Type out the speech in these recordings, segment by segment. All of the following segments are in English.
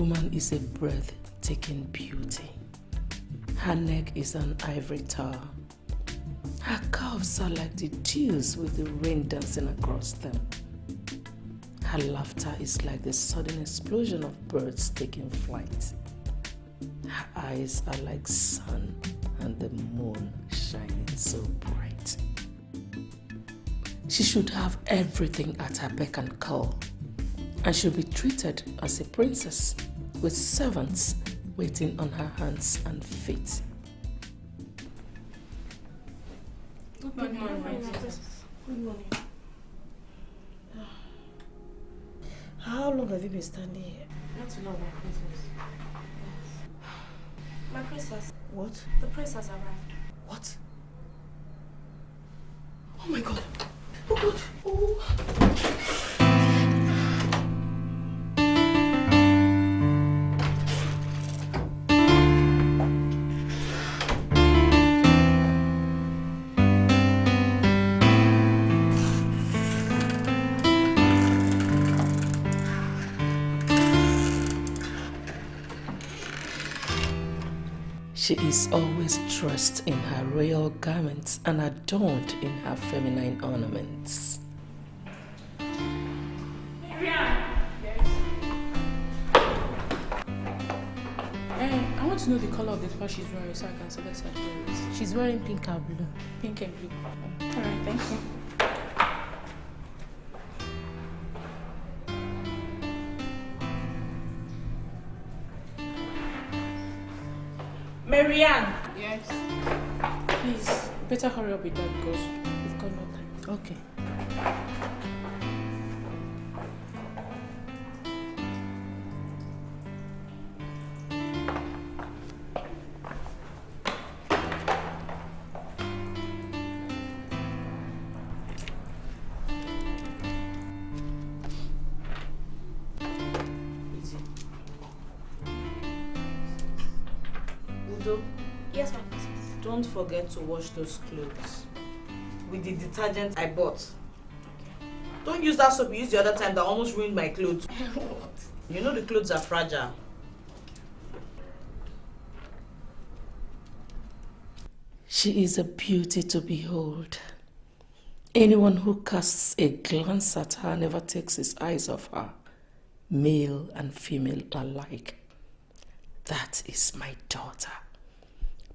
woman is a breathtaking beauty. Her neck is an ivory tower. Her curves are like the dews with the rain dancing across them. Her laughter is like the sudden explosion of birds taking flight. Her eyes are like sun and the moon shining so bright. She should have everything at her beck and call, and should be treated as a princess with servants waiting on her hands and feet. Good morning. Good morning. How long have you been standing here? Not too long, my princess. My princess. What? The prince has arrived. What? Oh my god. Oh god. Oh. She is always dressed in her royal garments and adorned in her feminine ornaments. I want to know the color of the dress she's wearing so I can select her clothes. She's wearing pink and blue. Pink and blue. Alright, thank you. Marianne! Yes. Please, better hurry up with that because we've got no time. Okay. Yes, my princess. Don't forget to wash those clothes with the detergent I bought. Don't use that soap you used the other time that almost ruined my clothes. What? You know the clothes are fragile. She is a beauty to behold. Anyone who casts a glance at her never takes his eyes off her, male and female alike. That is my daughter,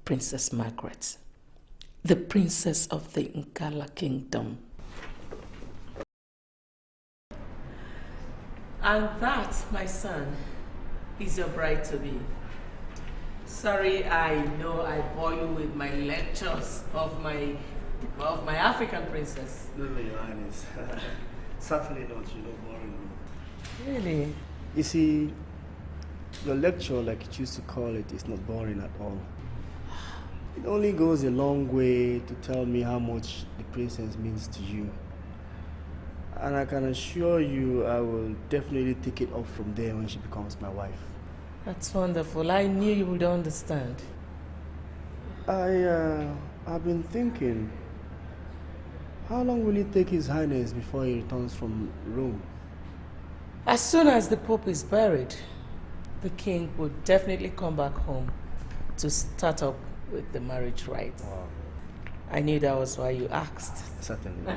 Princess Margaret, the princess of the Nkala kingdom. And that, my son, is your bride-to-be. Sorry, I know I bore you with my lectures of my African princess. No, Your Highness. Certainly not. You're not boring me. Really? You see, your lecture, like you choose to call it, is not boring at all. It only goes a long way to tell me how much the princess means to you. And I can assure you I will definitely take it up from there when she becomes my wife. That's wonderful. I knew you would understand. I've been thinking, how long will it take His Highness before he returns from Rome? As soon as the Pope is buried, the king will definitely come back home to start up with the marriage rites. Wow. I knew that was why you asked. Certainly.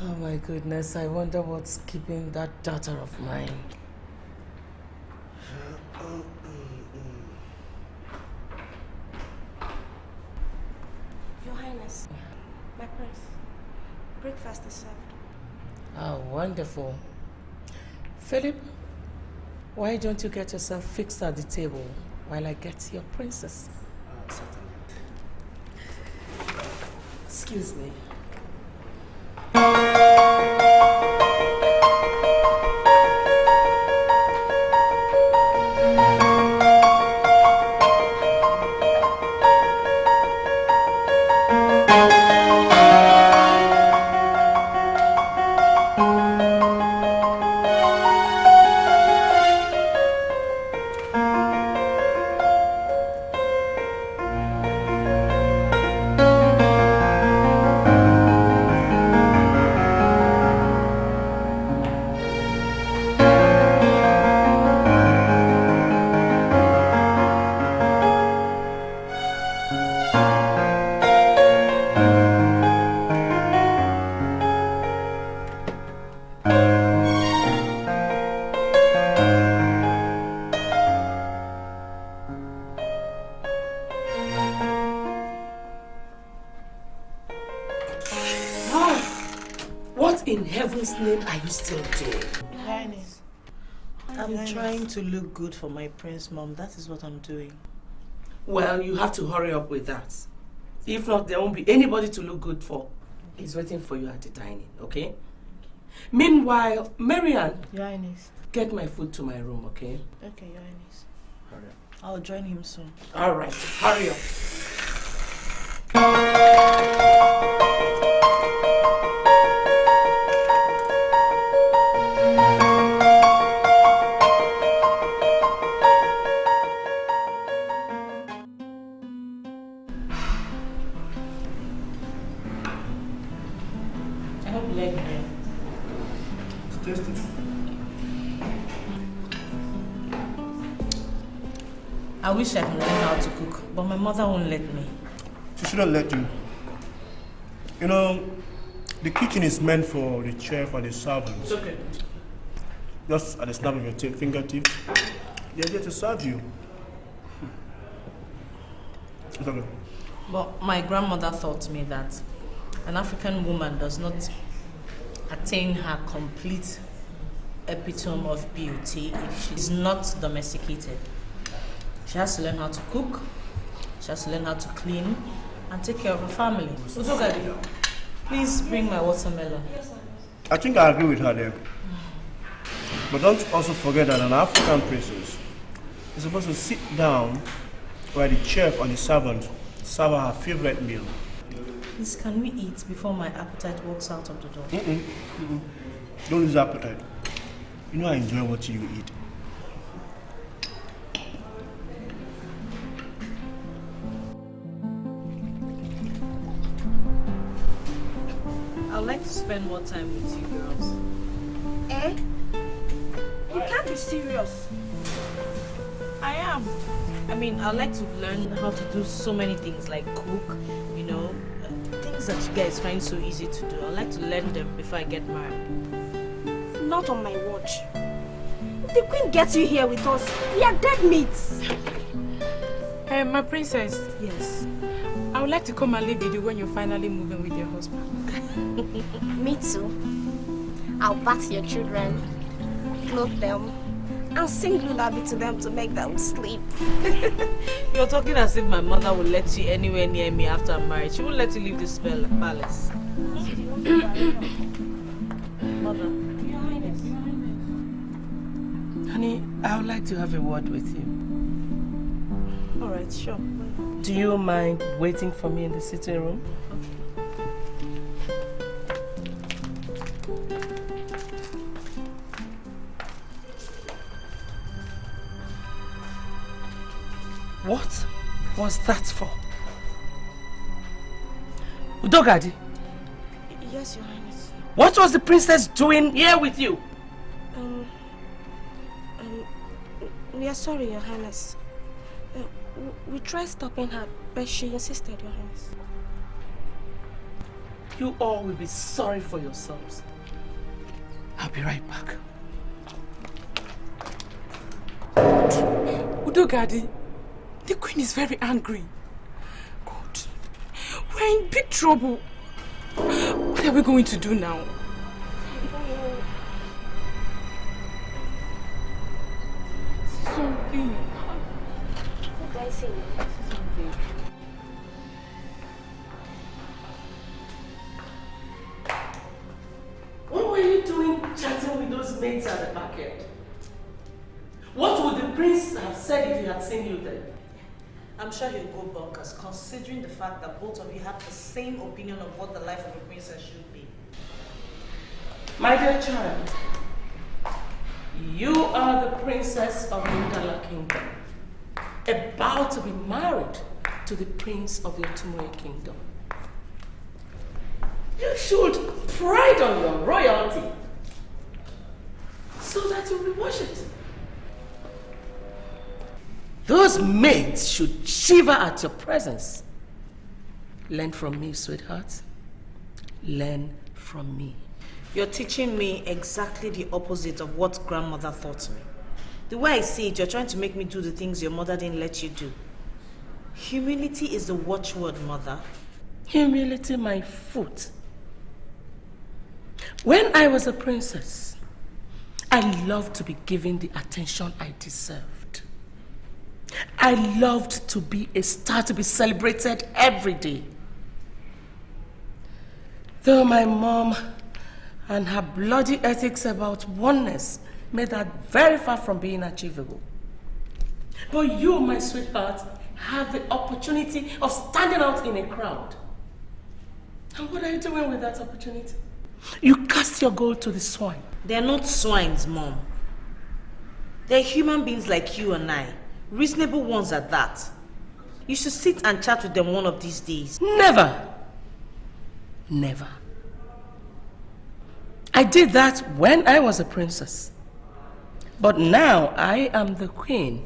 Oh my goodness, I wonder what's keeping that daughter of mine. Your Highness, my prince, breakfast is served. Oh, wonderful. Philip, why don't you get yourself fixed at the table while I get your princess? Certainly. Excuse me. Heaven's name are you still doing? Highness. I'm trying to look good for my prince, Mom. That is what I'm doing. Well, you have to hurry up with that. If not, there won't be anybody to look good for. He's waiting for you at the dining, okay? Meanwhile, Marianne, Your Highness. get my food to my room, okay? Okay, Your Highness. Hurry up. I'll join him soon. All right, hurry up. I hope you like it. It's tasty. I wish I could learn how to cook, but my mother won't let me. She shouldn't let you. You know, the kitchen is meant for the chef and the servants. It's okay. Just at the snap of your fingertip, they're there to serve you. It's okay. But my grandmother taught me that an African woman does not attain her complete epitome of beauty if she's not domesticated. She has to learn how to cook, she has to learn how to clean, and take care of her family. Udogadi, please bring my watermelon. I think I agree with her there. But don't also forget that an African princess is supposed to sit down while the chef and the servant serve her favorite meal. Please, can we eat before my appetite walks out of the door? Don't lose appetite. You know I enjoy what you eat. I'd like to spend more time with you girls. Eh? You can't be serious. I am. I mean, I'd like to learn how to do so many things like cook, you know, things that you guys find so easy to do. I'd like to learn them before I get married. Not on my watch. If the queen gets you here with us, we are dead meats. Hey, my princess, Yes. I would like to come and live with you when you're finally moving with your husband. Me too. I'll bath your children, clothe them, and sing lullaby to them to make them sleep. You're talking as if my mother will let you anywhere near me after I'm married. She won't let you leave this palace. Mother. Honey, I would like to have a word with you. Alright, sure. Do you mind waiting for me in the sitting room? What was that for? Udogadi, Yes, Your Highness. what was the princess doing here with you? We are sorry, Your Highness. We tried stopping her, but she insisted, Your Highness. You all will be sorry for yourselves. I'll be right back. Udogadi, the queen is very angry. God, we're in big trouble. What are we going to do now? Something. What I say? What were you doing chatting with those maids at the market? What would the prince have said if he had seen you there? I'm sure he'll go bonkers, considering the fact that both of you have the same opinion of what the life of a princess should be. My dear child, you are the princess of the Udala kingdom, about to be married to the prince of the Otumwe kingdom. You should pride on your royalty so that you'll be worshipped. Those maids should shiver at your presence. Learn from me, sweetheart. Learn from me. You're teaching me exactly the opposite of what grandmother taught me. The way I see it, you're trying to make me do the things your mother didn't let you do. Humility is the watchword, mother. Humility, my foot. When I was a princess, I loved to be given the attention I deserved. I loved to be a star, to be celebrated every day. Though my mom and her bloody ethics about oneness made that very far from being achievable. But you, my sweetheart, have the opportunity of standing out in a crowd. And what are you doing with that opportunity? You cast your gold to the swine. They're not swines, Mom. They're human beings like you and I. Reasonable ones at that. You should sit and chat with them one of these days. Never. Never. I did that when I was a princess. But now I am the queen.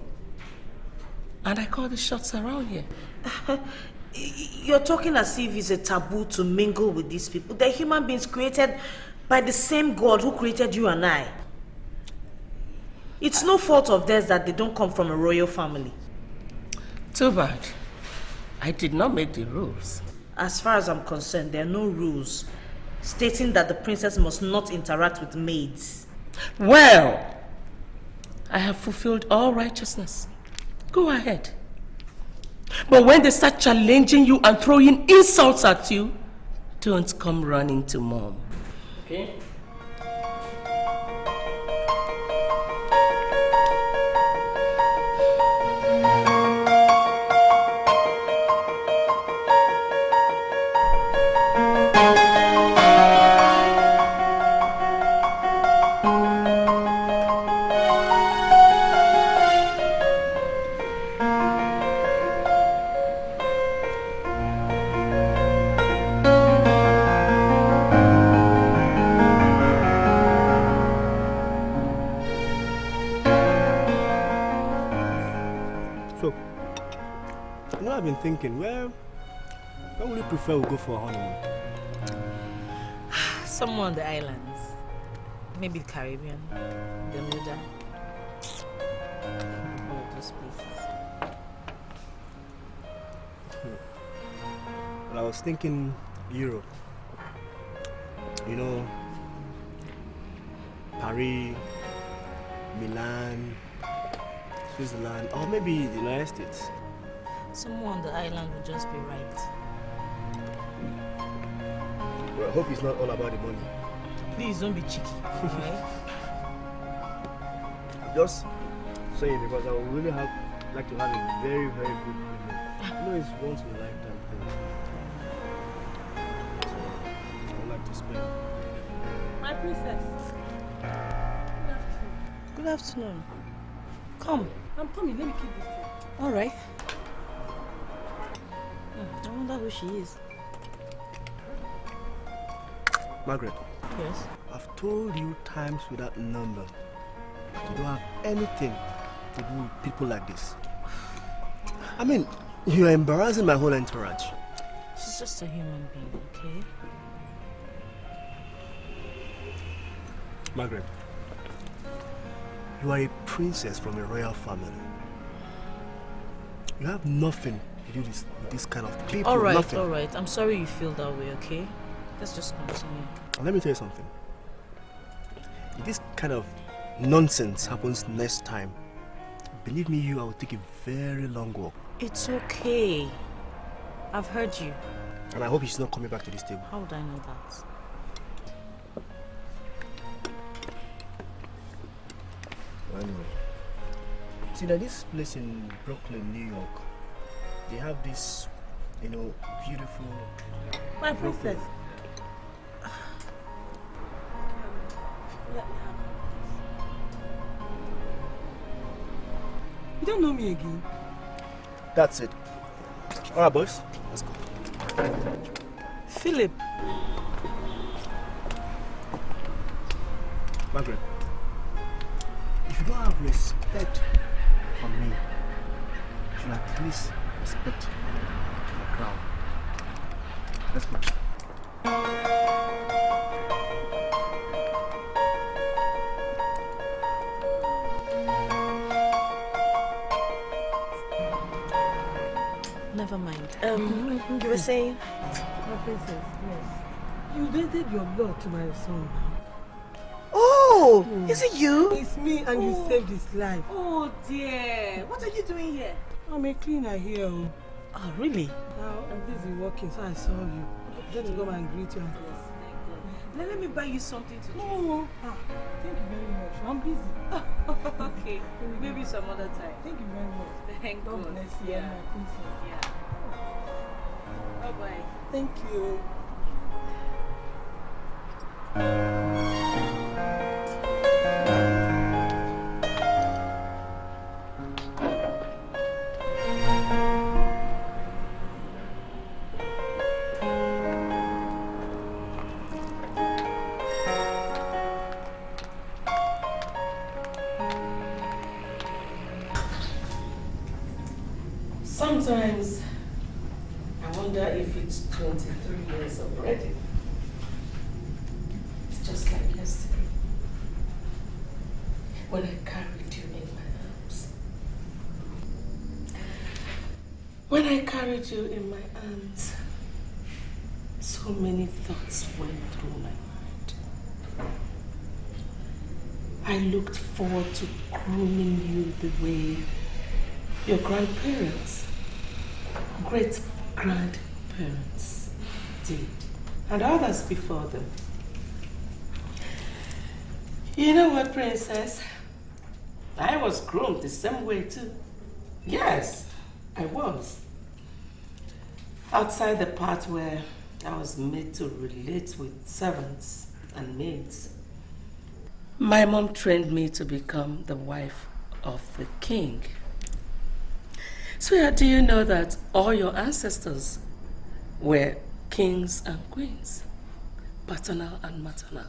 And I call the shots around here. You're talking as if it's a taboo to mingle with these people. They're human beings created by the same God who created you and I. It's no fault of theirs that they don't come from a royal family. Too bad. I did not make the rules. As far as I'm concerned, there are no rules stating that the princess must not interact with maids. Well, I have fulfilled all righteousness. Go ahead. But when they start challenging you and throwing insults at you, don't come running to Mom. Okay? Thinking, where would you prefer we go for a honeymoon? Somewhere on the islands. Maybe the Caribbean, Bermuda. All of those places. Well, I was thinking Europe. You know, Paris, Milan, Switzerland, or maybe the United States. Somewhere on the island would just be right. Well, I hope it's not all about the money. Please don't be cheeky, alright? I'm just saying because I would really like to have a very, very good evening. You know, it's once in a lifetime thing. So, I would like to spend. My princess. Good afternoon. Come. I'm coming. Let me keep this thing. Alright. I wonder who she is. Margaret. Yes? I've told you times without number. You don't have anything to do with people like this. I mean, you're embarrassing my whole entourage. She's just a human being, okay? Margaret, you are a princess from a royal family. You have nothing to do with this kind of people. Alright. I'm sorry you feel that way, okay? Let's just continue. And let me tell you something. If this kind of nonsense happens next time, believe me, I will take a very long walk. It's okay. I've heard you. And I hope he's not coming back to this table. How would I know that? Anyway, see that this place in Brooklyn, New York, they have this, beautiful. My princess. You don't know me again. That's it. Alright, boys, let's go. Philip. Margaret, if you don't have respect for me, you should at least respect the crowd. Let's go. Never mind. You were saying? My princess, yes. You donated your blood to my son. Oh, is it you? It's me, and you saved his life. Oh dear. What are you doing here? I'm a cleaner here. Oh, really? Now I'm busy working, so I saw you. I said to come and greet you. Let me buy you something to drink. No. Thank you very much. I'm busy. Okay, maybe some other time. Thank you very much. Thank God God. bless you. Yeah. My princess. Yeah. Bye-bye. Thank you. Sometimes I wonder if it's 23 years already. It's just like yesterday when I carried you in my arms. When I carried you in my arms, so many thoughts went through my mind. I looked forward to grooming you the way your grandparents, great-grandparents did, and others before them. You know what, Princess? I was groomed the same way too. Yes, I was. Outside the part where I was made to relate with servants and maids, my mom trained me to become the wife of the king. Sweetheart, do you know that all your ancestors were kings and queens, paternal and maternal?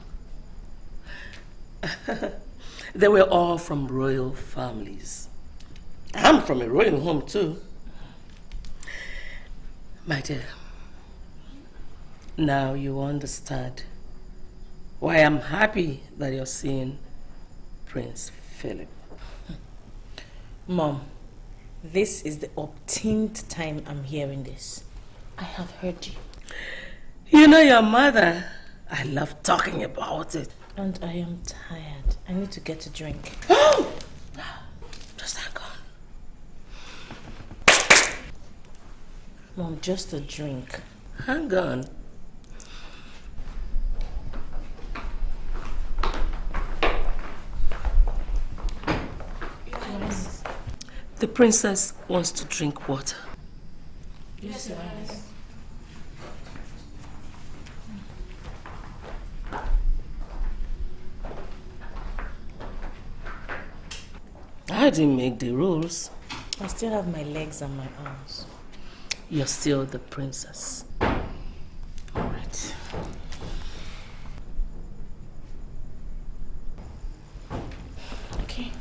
They were all from royal families. I'm from a royal home too. My dear, now you understand why I'm happy that you're seeing Prince Philip. Mom, this is the umpteenth time I'm hearing this. I have heard you. You know your mother. I love talking about it. And I am tired. I need to get a drink. Oh! Just hang on. Mom, just a drink. Hang on. Yes. The princess wants to drink water. Yes, Your Highness. I didn't make the rules. I still have my legs and my arms. You're still the princess. All right. Okay.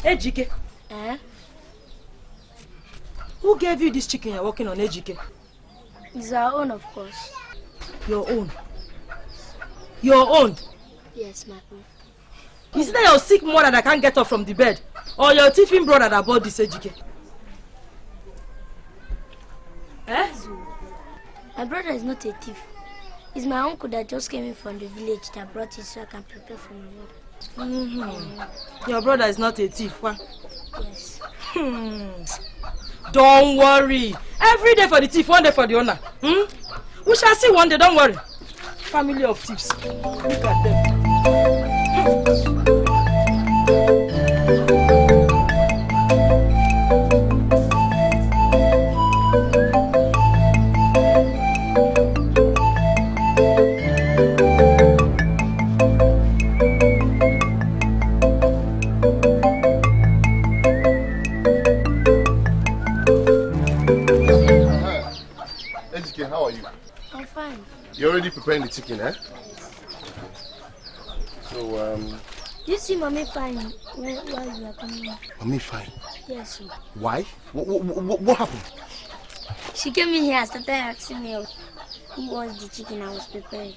Ejike. Who gave you this chicken you're working on, Ejike? It's our own, of course. Your own? Your own? Yes, my own. Is it that your sick mother that can't get up from the bed? Or your thieving brother that bought this, Ejike? Eh? My brother is not a thief. It's my uncle that just came in from the village that brought it so I can prepare for my mother. Your brother is not a thief, huh? Yes. Don't worry. Every day for the thief, one day for the owner. We shall see one day, don't worry. Family of thieves. Look at them. How are you? I'm fine. You're already preparing the chicken, eh? So, You see Mommy fine while you are coming in? Mommy fine? Yes, sir. Why? What happened? She came in here and started asking me who was the chicken I was preparing.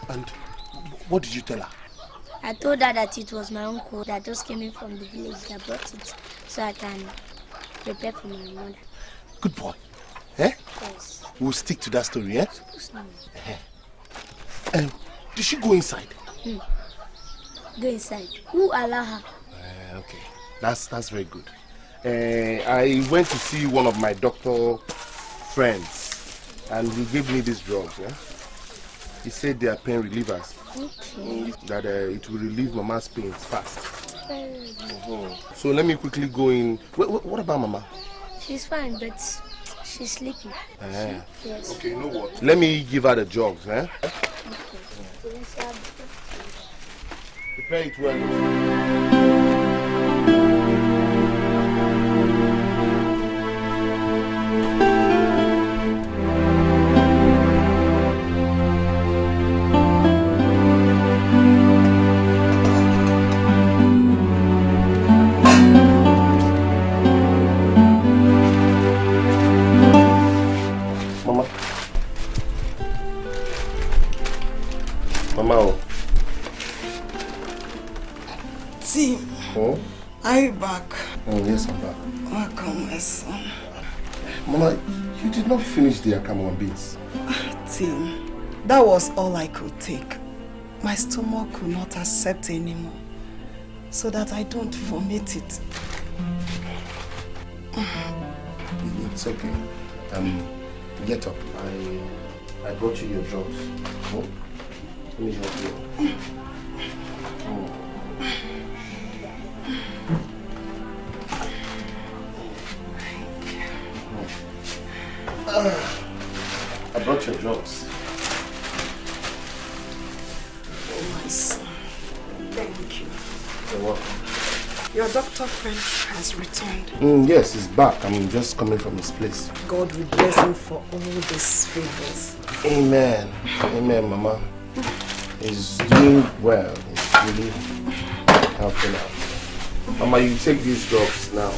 And what did you tell her? I told her that it was my uncle that just came in from the village that brought it so I can prepare for my mother. Good boy. Eh? Yes. We'll stick to that story, eh? No. Did she go inside? Go inside. Who allow her? Okay. That's very good. I went to see one of my doctor friends and he gave me these drugs, yeah? He said they are pain relievers. Okay. That it will relieve Mama's pains fast. Very good. So let me quickly go in. What about Mama? She's fine, but she's sleeping. Yes. Okay, you know what? Let me give her the drugs, eh? Okay. Prepare it well. Are you back? Oh, yes, I'm back. Welcome, my son. Mama, you did not finish the akamon beans. Tim, that was all I could take. My stomach could not accept anymore, so that I don't vomit it. It's okay. Get up. I brought you your drugs. Oh, let me help you. I brought your drugs. Oh, my son. Thank you. You're welcome. Your doctor friend has returned. Yes, he's back. I'm just coming from his place. God will bless him for all these favors. Amen. Amen, Mama. He's doing well. He's really helping out. Mama, you take these drugs now.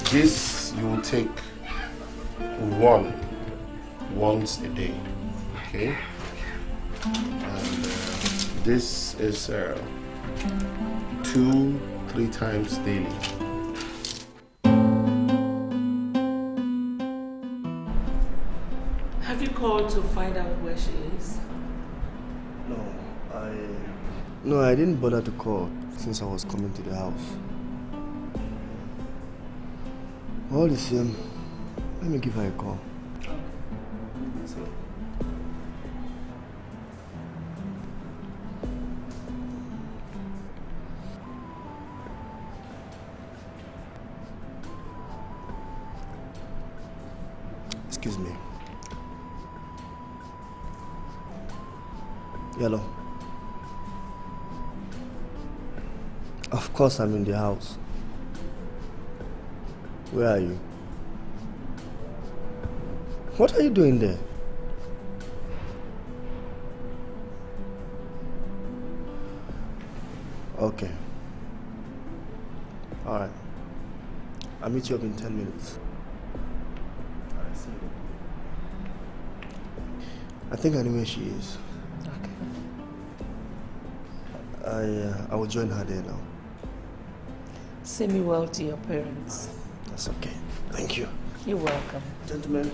This you will take once a day, okay? And this is 2-3 times daily. Have you called to find out where she is? No, I didn't bother to call since I was coming to the house. All the same, let me give her a call. Excuse me. Yellow. Of course I'm in the house. Where are you? What are you doing there? Okay. Alright. I'll meet you up in 10 minutes. Alright, see you. I think I know where she is. Okay. I will join her there now. Say me well to your parents. That's okay. Thank you. You're welcome. Gentlemen.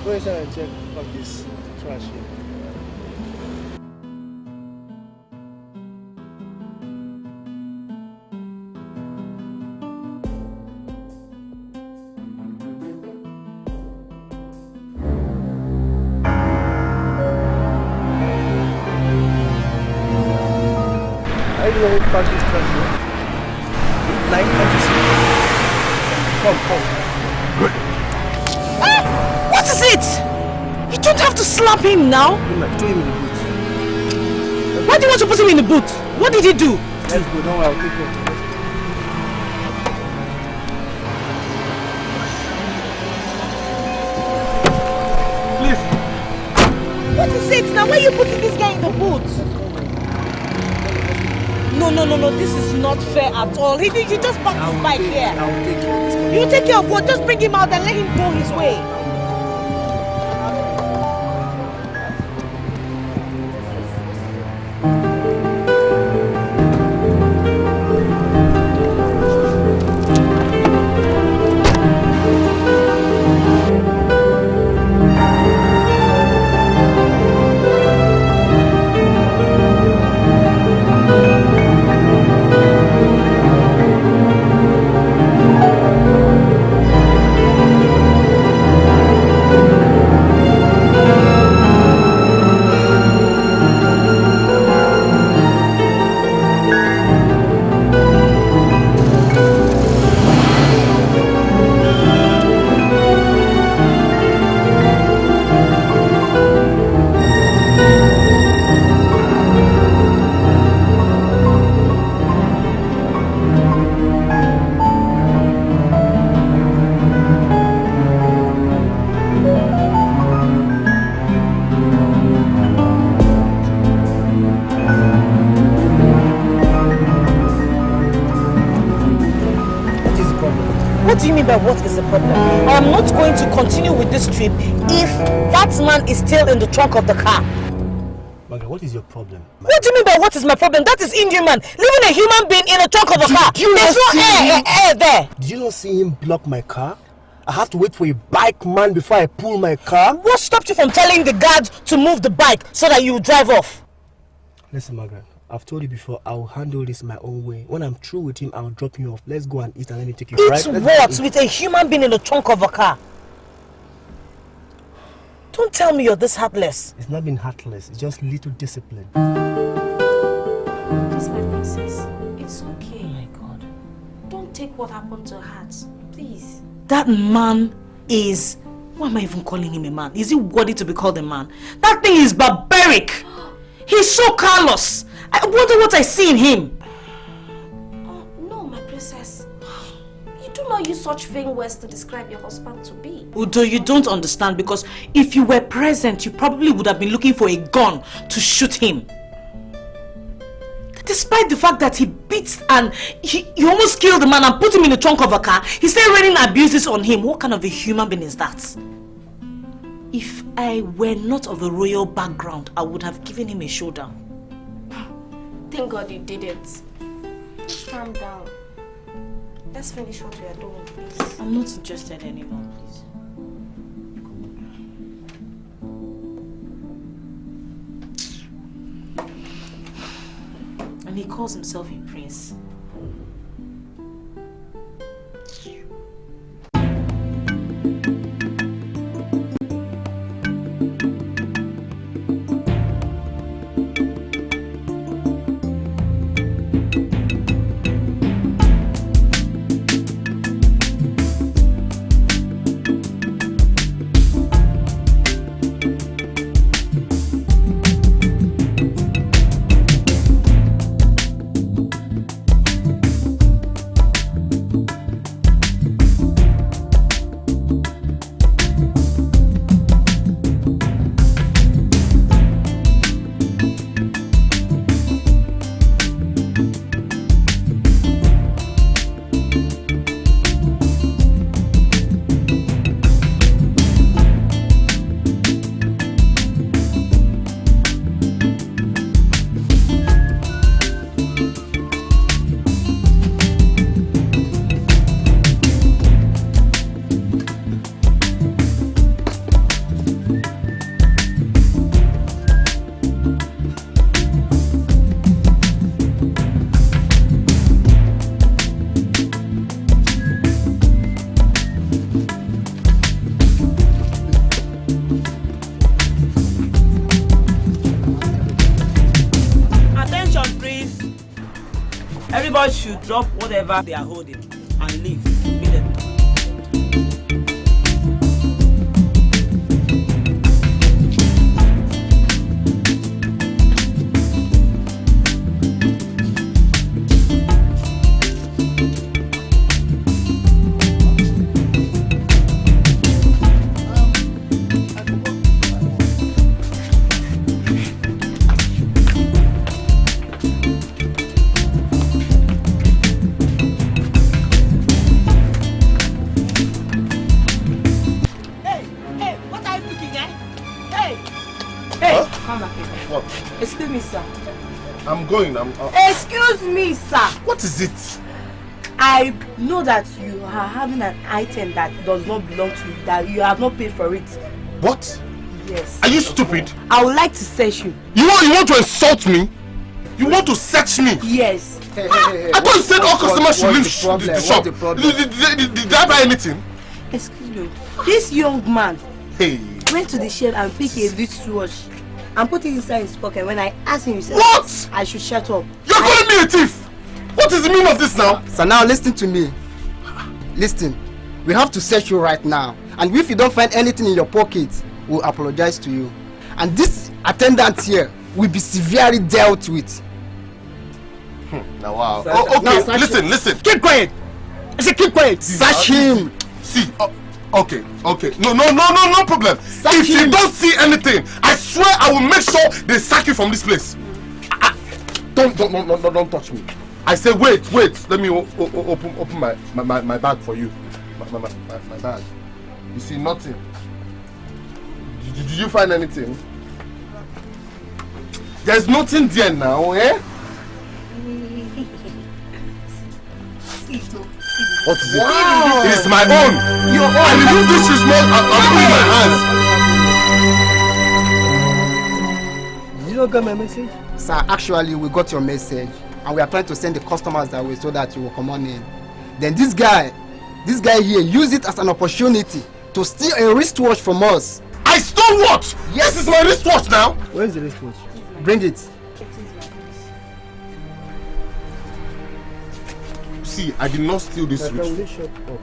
Go inside and check about this trash here. I don't know who packed this trash here. Like, can't you see? Come. What is it? You don't have to slap him now. Throw him in the boot. Why do you want to put him in the boot? What did he do? Let's go, don't worry, I'll take him. Please. What is it now? Why are you putting this guy in the boot? No, this is not fair at all. He just parked his bike here. I'll take care of this. You take care of what? Just bring him out and let him go his way. What is the problem? I am not going to continue with this trip if that man is still in the trunk of the car. Margaret, what is your problem? What do you mean by what is my problem? That is inhuman. Leaving a human being in the trunk of a car. There's no air there. Did you not see him block my car? I have to wait for a bike man before I pull my car. What stopped you from telling the guard to move the bike so that you drive off? Listen, Margaret, I've told you before, I'll handle this my own way. When I'm through with him, I'll drop you off. Let's go and eat and let me take you. Eat what? With a human being in the trunk of a car? Don't tell me you're this heartless. It's not been heartless. It's just little discipline. Please, my princess. It's okay. Oh my God. Don't take what happened to heart. Please. That man is... Why am I even calling him a man? Is he worthy to be called a man? That thing is barbaric. He's so callous. I wonder what I see in him. Oh, no, my princess. You do not use such vain words to describe your husband to be. Udo, you don't understand, because if you were present, you probably would have been looking for a gun to shoot him. Despite the fact that he beats and he almost killed the man and put him in the trunk of a car, he's still raining abuses on him. What kind of a human being is that? If I were not of a royal background, I would have given him a showdown. Thank God you did it. Just calm down. Let's finish what we are doing, please. I'm not interested anymore, please. And he calls himself a prince. everybody should drop whatever they are holding and leave immediately. Excuse me, sir. I'm going. Excuse me, sir. What is it? I know that you are having an item that does not belong to you, that you have not paid for it. What? Yes. Are you stupid? I would like to search you. You want to insult me? You want to search me? Yes. I thought you said all customers should leave the shop. Did I buy anything? Excuse me. This young man went to the shelf and picked a wristwatch and put it inside his pocket. When I asked him, he said, what? I should shut up. You're calling me a thief! What is the meaning of this now? So now listen to me. Listen, we have to search you right now. And if you don't find anything in your pocket, we'll apologize to you. And this attendant here will be severely dealt with. Now wow. Oh, okay, now, listen. Keep quiet. I said keep quiet. Search him. See, okay. No problem. If you don't see anything, I swear I will make sure they sack you from this place. Don't touch me. I say wait. Let me open my bag for you. My bag. You see nothing. Did you find anything? There's nothing there now, eh? What is it? Wow. It is my own. Your own. And if this is small, I'll put in my hands. Did you not get my message? Sir, actually we got your message and we are trying to send the customers that way so that you will come on in. Then this guy here used it as an opportunity to steal a wristwatch from us. I stole what? Yes, this is my wristwatch now. Where is the wristwatch? Bring it. See, I did not steal this wristwatch. Shut up.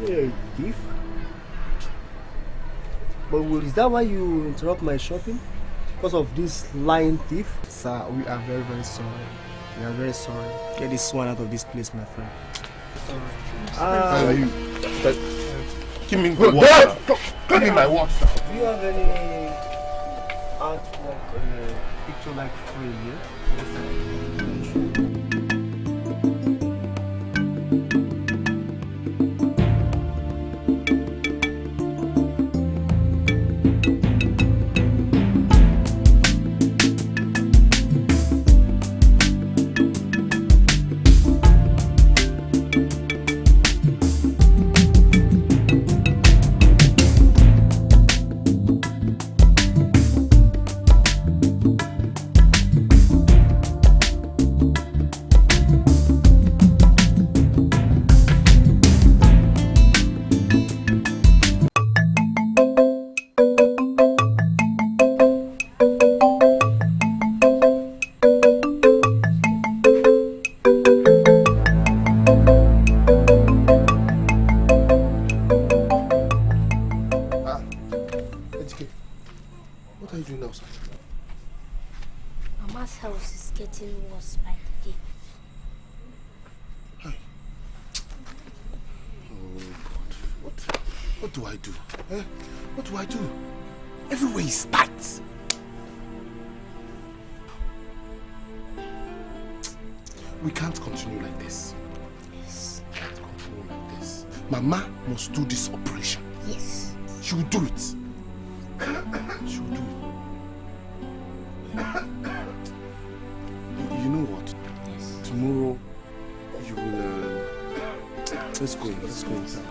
You're a thief. But is that why you interrupt my shopping? Because of this lying thief? Sir, we are very, very sorry. We are very sorry. Get this one out of this place, my friend. Sorry. Give me the watch. Give me my watch. Do you have any artwork, picture like frame here? Yes, do this operation. Yes. She will do it. She will do it. You know what? Yes. Tomorrow you will let's go inside.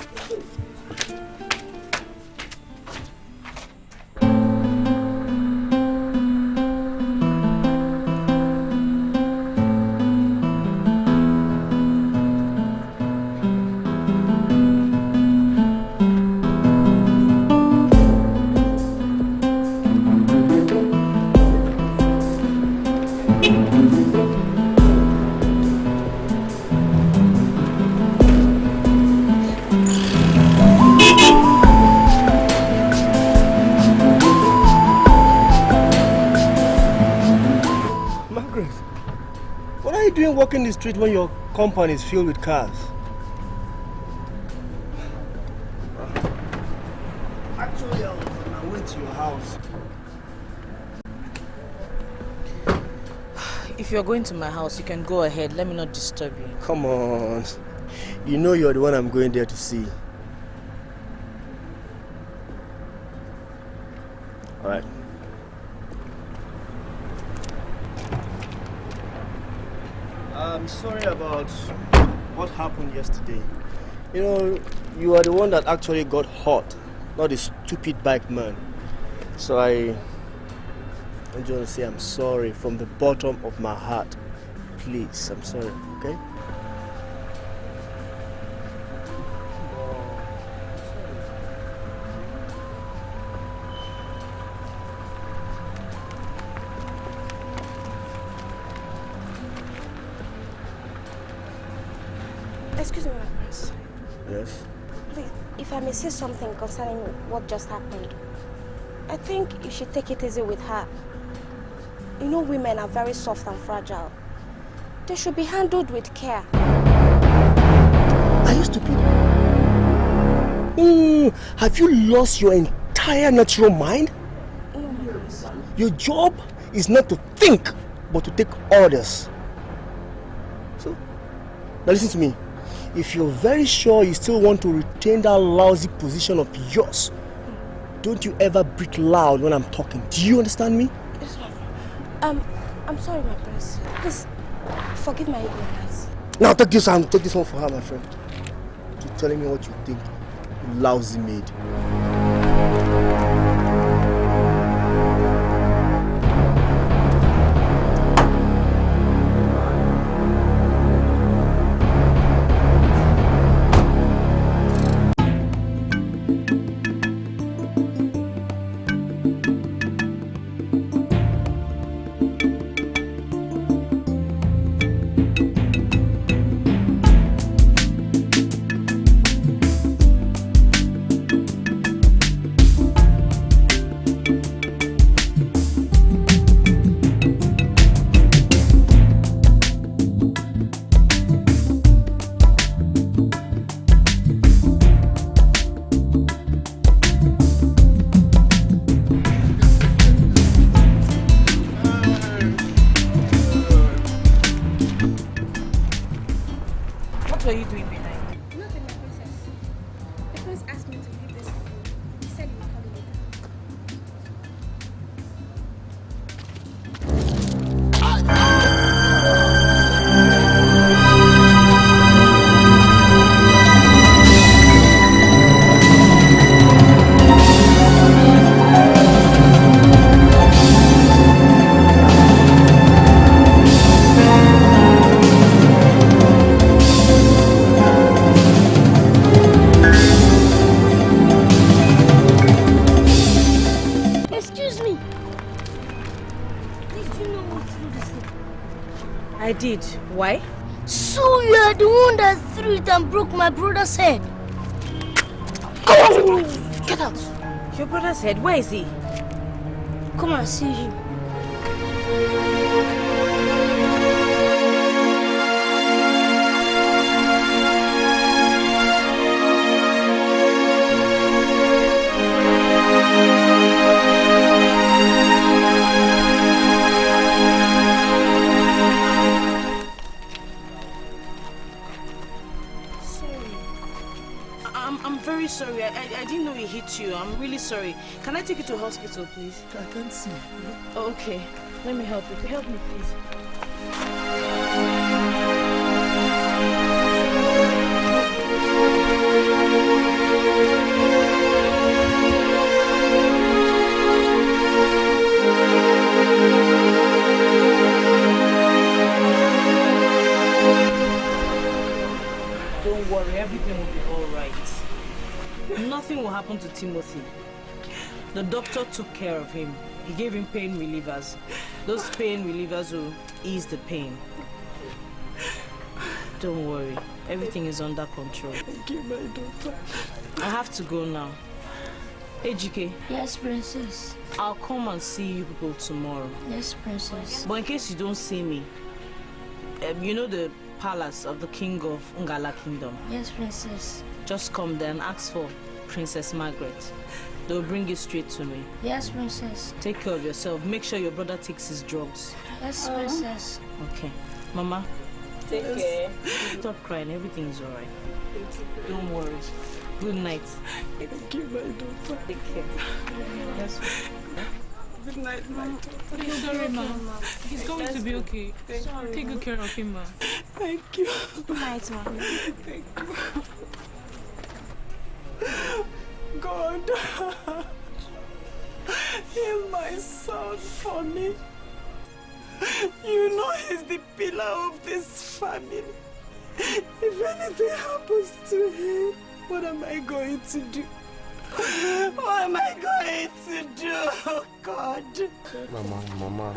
Margaret, what are you doing walking the street when your compound is filled with cars? Actually, I was on my way to your house. If you're going to my house, you can go ahead. Let me not disturb you. Come on. You know you're the one I'm going there to see. Alright. I'm sorry about what happened yesterday. You know, you are the one that actually got hurt, not the stupid bike man. So I just want to say I'm sorry from the bottom of my heart. Please, I'm sorry, okay? Excuse me, my prince. Yes? Please, if I may say something concerning what just happened, I think you should take it easy with her. You know, women are very soft and fragile. They should be handled with care. Are you stupid? Have you lost your entire natural mind? No, my prince. Your job is not to think, but to take orders. So, now listen to me. If you're very sure you still want to retain that lousy position of yours, don't you ever breathe loud when I'm talking. Do you understand me? Yes, I'm sorry, my prince. Please, forgive my ignorance. Now take this one for her, my friend. You're telling me what you think, you lousy maid. What were you doing behind? Nothing, my princess. The prince asked me to leave this room. He said he would call me later. Excuse me. Did you know what to do this thing? I did. Why? So you are the one that threw it and broke my brother's head. Get out. Your brother's head, where is he? Come and see him. I'm very sorry. I didn't know he hit you. I'm really sorry. Can I take you to hospital, please? I can't see. Oh, okay. Let me help you. Help me, please. Don't worry, everything will be all right. Nothing will happen to Timothy. The doctor took care of him. He gave him pain relievers. Those pain relievers will ease the pain. Don't worry, everything is under control. Thank you, my daughter. I have to go now. Ejike. Yes, princess. I'll come and see you people tomorrow. Yes, princess. But in case you don't see me, you know the palace of the king of Ngala Kingdom? Yes, princess. Just come there and ask for Princess Margaret. They'll bring you straight to me. Yes, princess. Take care of yourself. Make sure your brother takes his drugs. Yes, princess. Okay. Mama, take care. Stop crying. Everything is alright. Don't worry. Good night. Thank you, my daughter. Take care. Yes. Good night, my daughter. Sorry, Mama. He's going to be okay. Take good care of him, Ma. Thank you. Good night, Mama. Thank you. God, heal my son for me. You know he's the pillar of this family. If anything happens to him, what am I going to do? What am I going to do, God? Mama.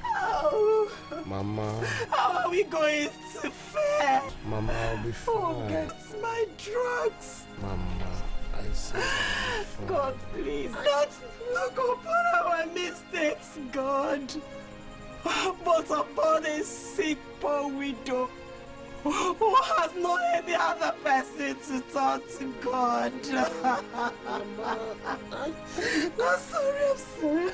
Oh. Mama. How are we going to fare? Mama, I'll be fine. Forget my drugs. Mama, I said I'll be fine. God, please, don't look upon our mistakes, God, but upon a sick poor widow who has no any other person to talk to, God. I'm sorry.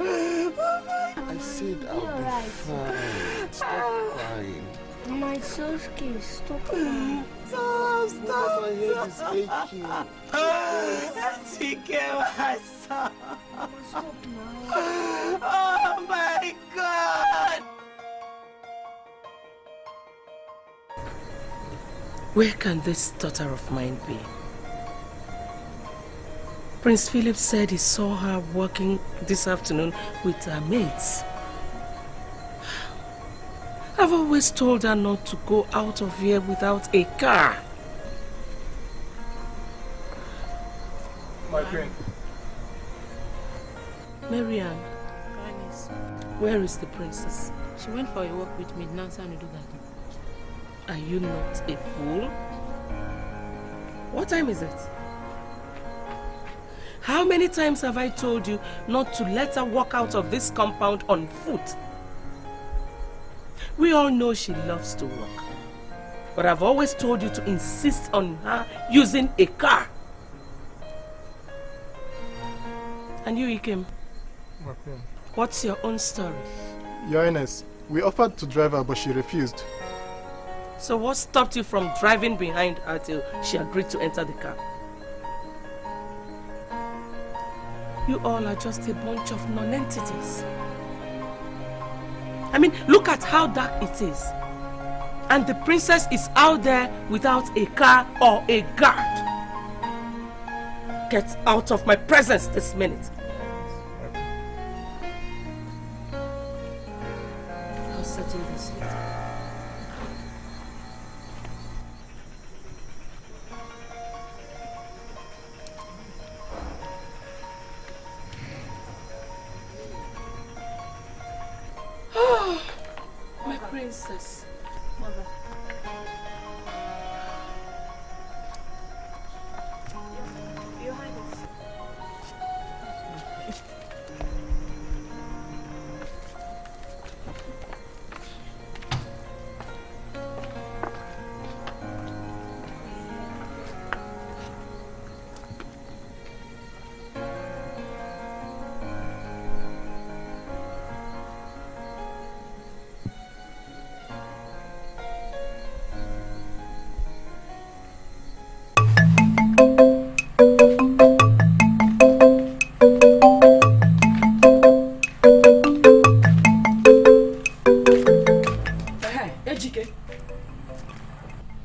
Oh my God. I said I'll be fine. Stop crying. My soul's case, stop crying. Stop. My head is aching. My son. Stop now. Oh my God. Where can this daughter of mine be? Prince Philip said he saw her walking this afternoon with her mates. I've always told her not to go out of here without a car. My queen. Marianne, where is the princess? She went for a walk with me, Nancy and Udugadi. Are you not a fool? What time is it? How many times have I told you not to let her walk out of this compound on foot? We all know she loves to walk. But I've always told you to insist on her using a car. And you, Ikem, My queen. what's your own story? Your Highness, we offered to drive her, but she refused. So what stopped you from driving behind her till she agreed to enter the car? You all are just a bunch of non-entities. I mean, look at how dark it is. And the princess is out there without a car or a guard. Get out of my presence this minute. I'll settle this later. Oh, my princess. Mother. Your Highness.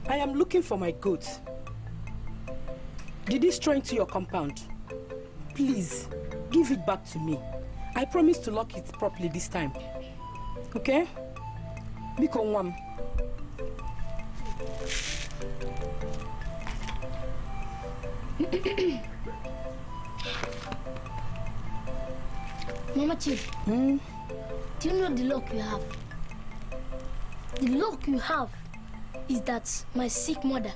I am looking for my goat. Did it stray into your compound? Please, give it back to me. I promise to lock it properly this time. Okay? Biko Nwam. Mama Chief, do you know the luck you have? The luck you have is that my sick mother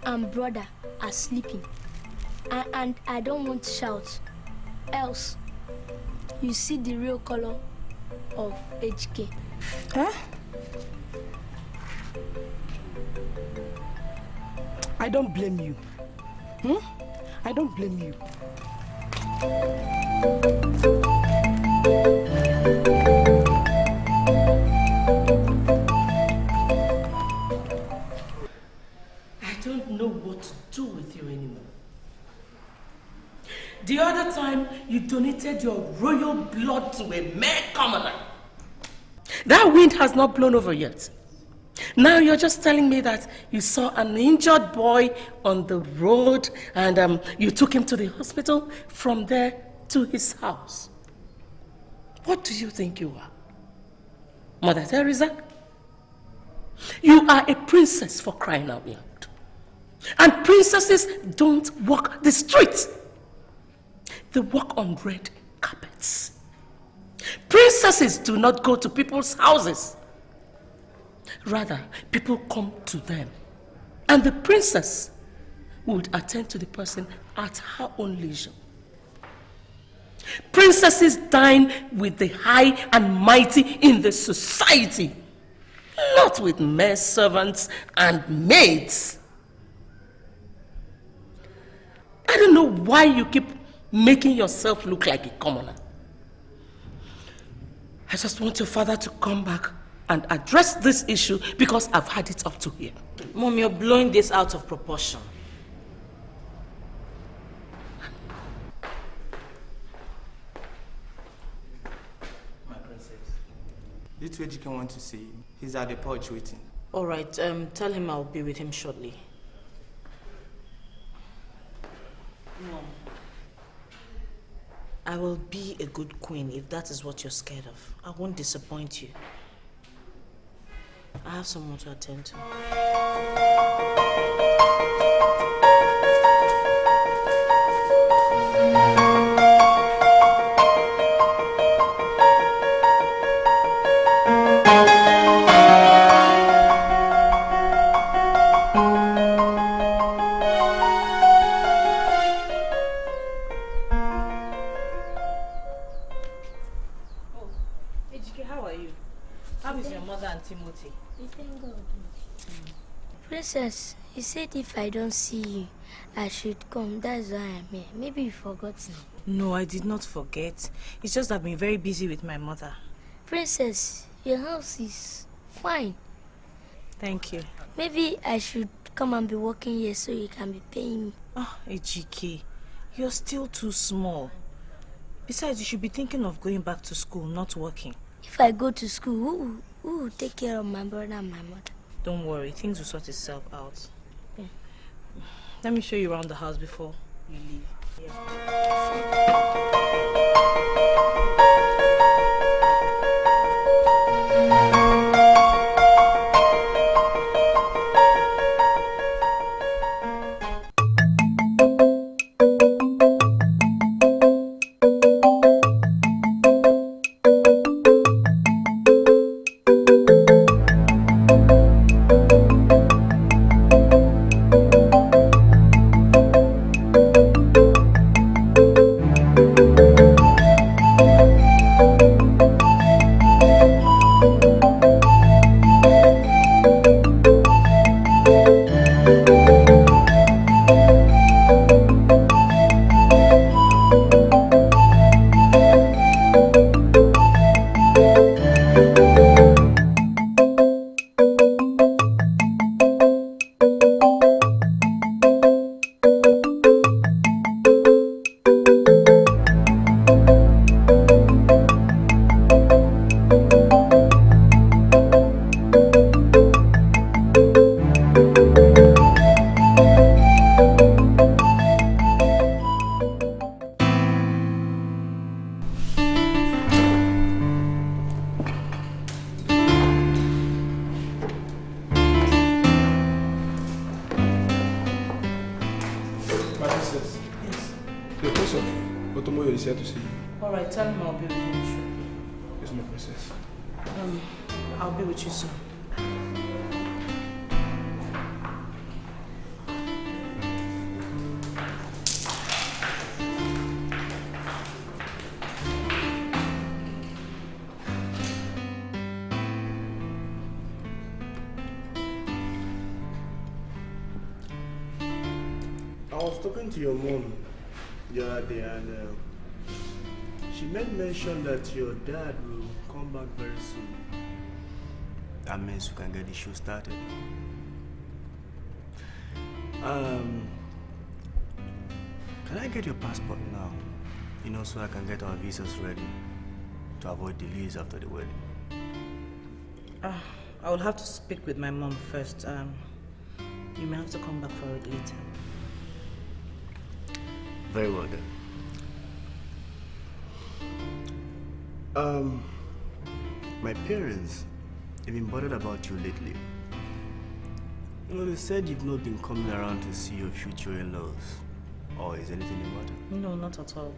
and brother are sleeping. And I don't want to shout. Else, you see the real color of HK. Huh? I don't blame you. I don't blame you. I don't know what to do with you anymore. The other time, you donated your royal blood to a mere commoner. That wind has not blown over yet. Now you're just telling me that you saw an injured boy on the road and you took him to the hospital, from there to his house. What do you think you are? Mother Teresa? You are a princess, for crying out loud. And princesses don't walk the streets. They walk on red carpets. Princesses do not go to people's houses. Rather, people come to them. And the princess would attend to the person at her own leisure. Princesses dine with the high and mighty in the society, not with mere servants and maids. I don't know why you keep making yourself look like a commoner. I just want your father to come back and address this issue because I've had it up to here. Mom, you're blowing this out of proportion. My princess, this way you can want to see you. He's at the porch waiting. All right, tell him I'll be with him shortly. Mom, I will be a good queen if that is what you're scared of. I won't disappoint you. I have someone to attend to. Timothy. Thank God. Princess, you said if I don't see you, I should come. That's why I'm here. Maybe you forgot now. No, I did not forget. It's just I've been very busy with my mother. Princess, your house is fine. Thank you. Maybe I should come and be working here so you can be paying me. Oh, Ejike, you're still too small. Besides, you should be thinking of going back to school, not working. If I go to school, who will take care of my brother and my mother? Don't worry, things will sort itself out. Yeah. Let me show you around the house before you leave. was talking to your mom the other day, and she made mention that your dad will come back very soon. That means we can get the show started. Can I get your passport now? You know, so I can get our visas ready to avoid delays after the wedding. I will have to speak with my mom first. You may have to come back for it later. Very well then. My parents have been bothered about you lately. You know, they said you've not been coming around to see your future in-laws. Or is anything about it? No, not at all.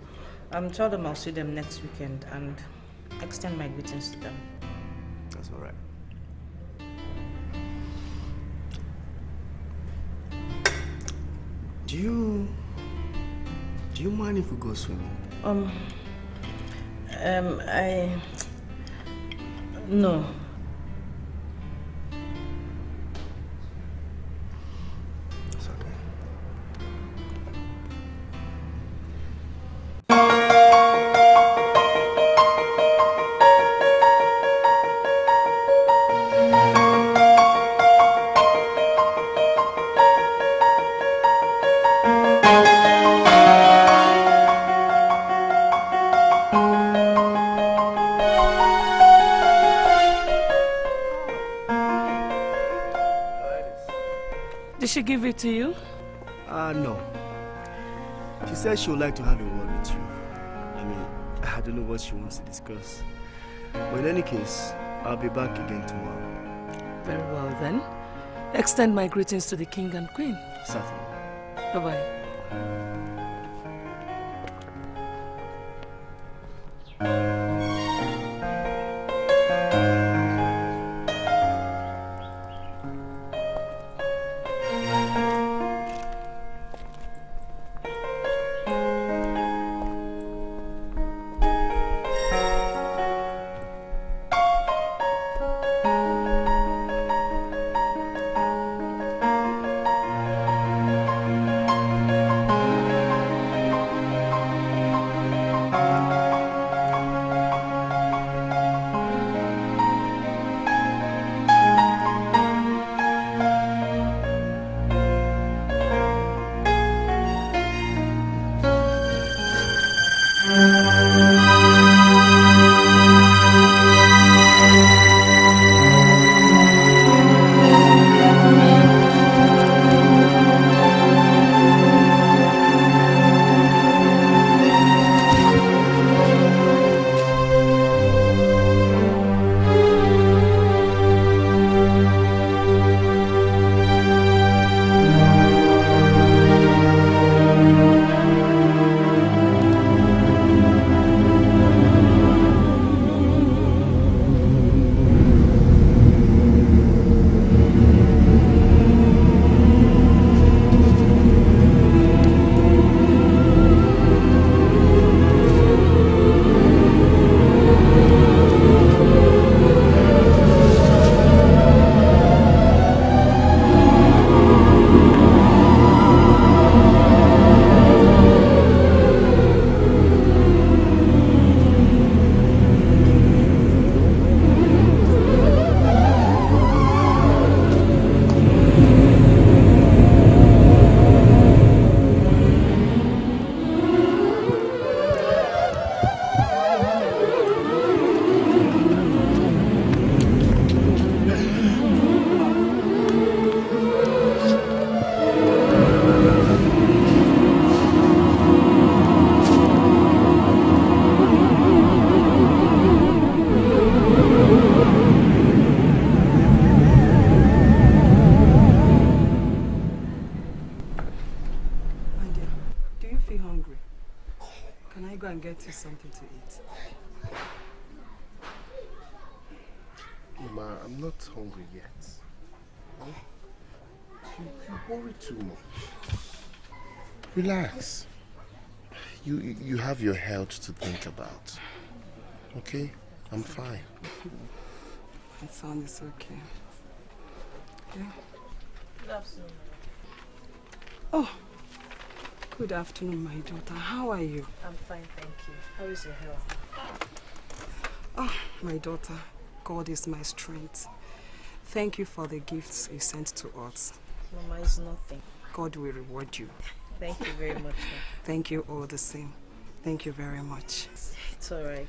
Tell them I'll see them next weekend and extend my greetings to them. That's all right. Do you mind if we go swimming? No. It's okay. Did she give it to you? No. She said she would like to have a word with you. I mean, I don't know what she wants to discuss. But in any case, I'll be back again tomorrow. Very well then. Extend my greetings to the king and queen. Certainly. Bye-bye. get you something to eat. Mama, I'm not hungry yet. You worry too much. Relax. You have your health to think about. Okay? I'm fine. My son is okay. Okay? Good afternoon. Oh, Good afternoon, my daughter. How are you? I'm fine, thank you. How is your health? Oh, my daughter, God is my strength. Thank you for the gifts you sent to us. Mama, it's nothing. God will reward you. Thank you very much. Thank you all the same. Thank you very much. It's alright.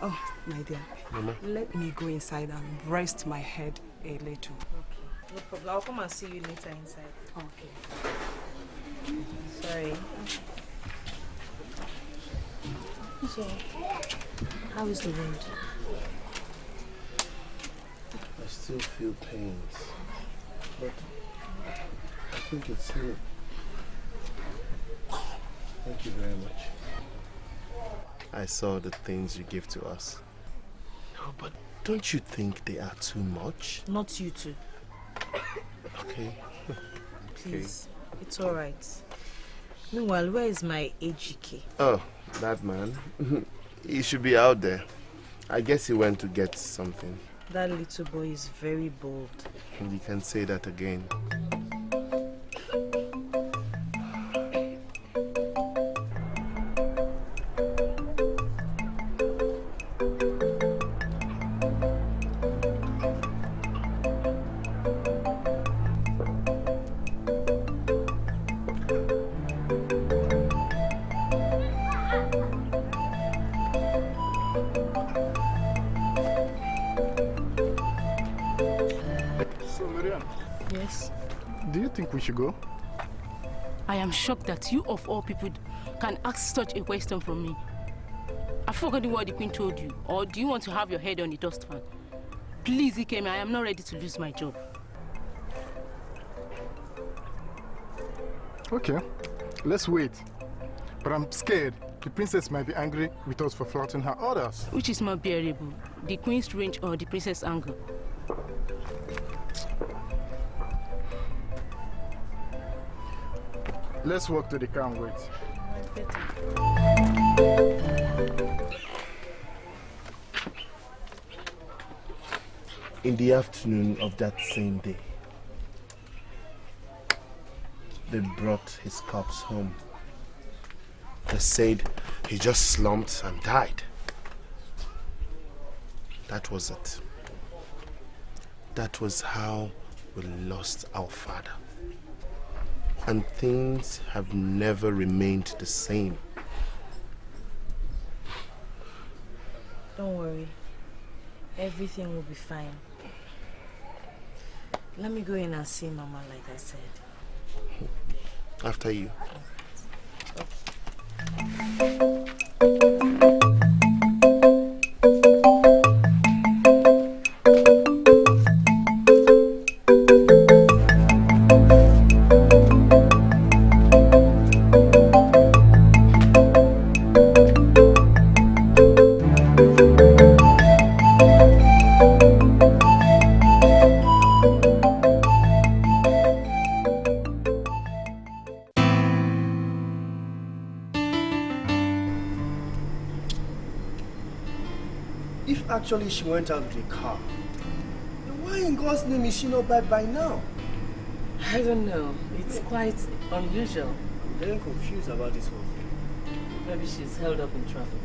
Oh, my dear. Mama. Let me go inside and rest my head a little. Okay, no problem. I'll come and see you later inside. Okay. Sorry. So, how is the wound? I still feel pains, but I think it's healed. Thank you very much. I saw the things you give to us. No, but don't you think they are too much? Not you two. Okay. Please, it's alright. Meanwhile, where is my AGK? Oh, that man. He should be out there. I guess he went to get something. That little boy is very bold. You can say that again. Yes? Do you think we should go? I am shocked that you of all people can ask such a question from me. I've forgotten what the Queen told you. Or do you want to have your head on the dustpan? Please, Ikeme, I am not ready to lose my job. Okay, let's wait. But I'm scared the princess might be angry with us for flouting her orders. Which is more bearable, the Queen's range or the princess' anger? Let's walk to the car and wait. In the afternoon of that same day, they brought his corpse home. They said he just slumped and died. That was it. That was how we lost our father. And things have never remained the same. Don't worry. Everything will be fine. Let me go in and see Mama, like I said. After you. Actually, she went out with a car. Why in God's name is she not back by now? I don't know. It's quite unusual. I'm very confused about this whole thing. Maybe she's held up in traffic.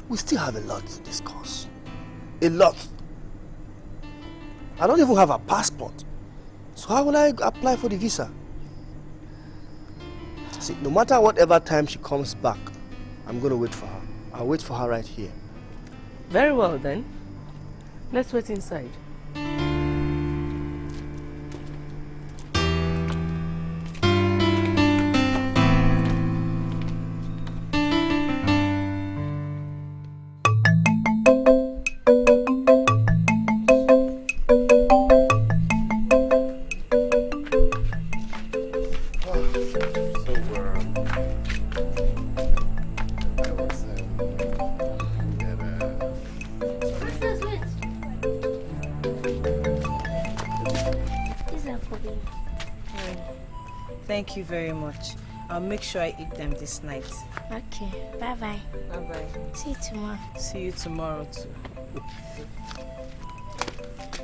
We still have a lot to discuss. A lot. I don't even have a passport. So how will I apply for the visa? See, no matter whatever time she comes back, I'm going to wait for her. I'll wait for her right here. Very well then. Let's wait inside. Thank you very much. I'll make sure I eat them this night. Okay, bye-bye. Bye-bye. See you tomorrow. See you tomorrow too.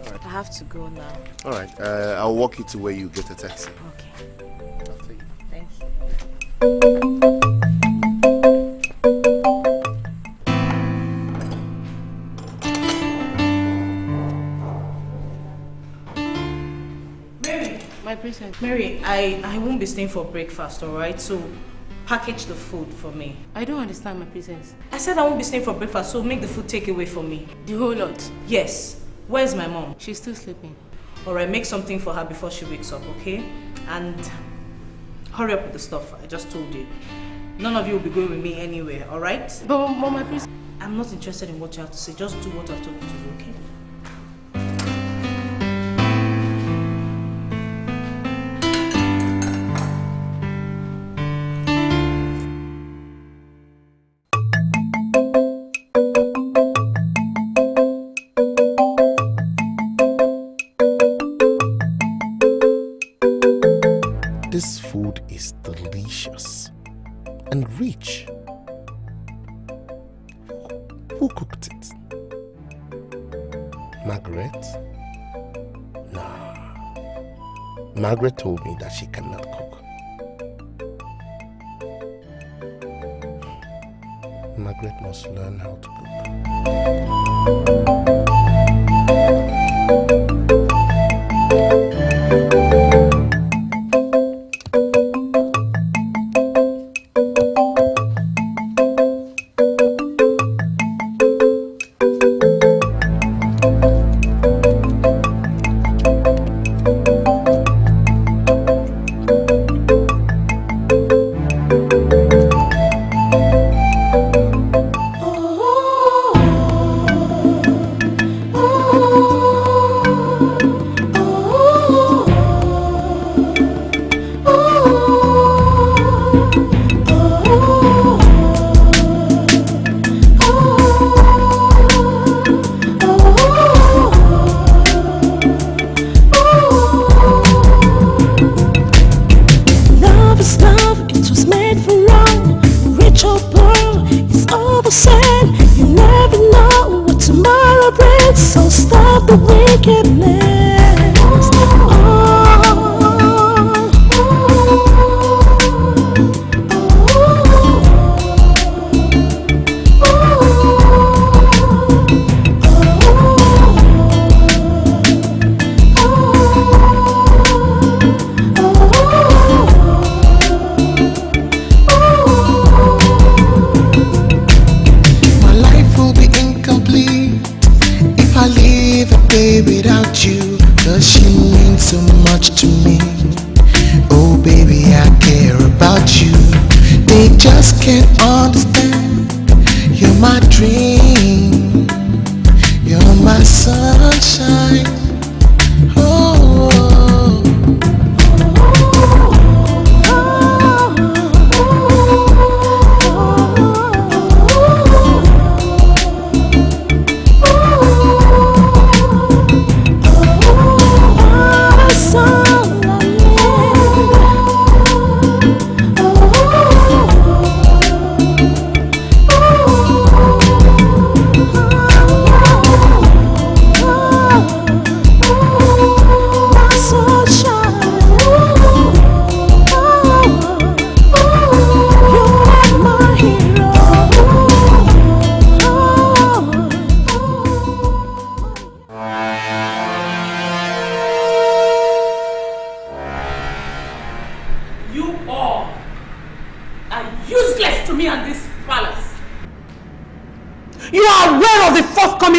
Alright. I have to go now. Alright, I'll walk you to where you get a taxi. Okay. After you. Thank you. My princess. Mary, I won't be staying for breakfast, alright? So package the food for me. I don't understand, my princess. I said I won't be staying for breakfast, so make the food take away for me. The whole lot? Yes. Where's my mom? She's still sleeping. Alright, make something for her before she wakes up, okay? And hurry up with the stuff, I just told you. None of you will be going with me anywhere, alright? But my princess... I'm not interested in what you have to say, just do what I've told you to do, okay? This food is delicious and rich. Who cooked it? Margaret? Nah. Margaret told me that she cannot cook. Margaret must learn how to cook.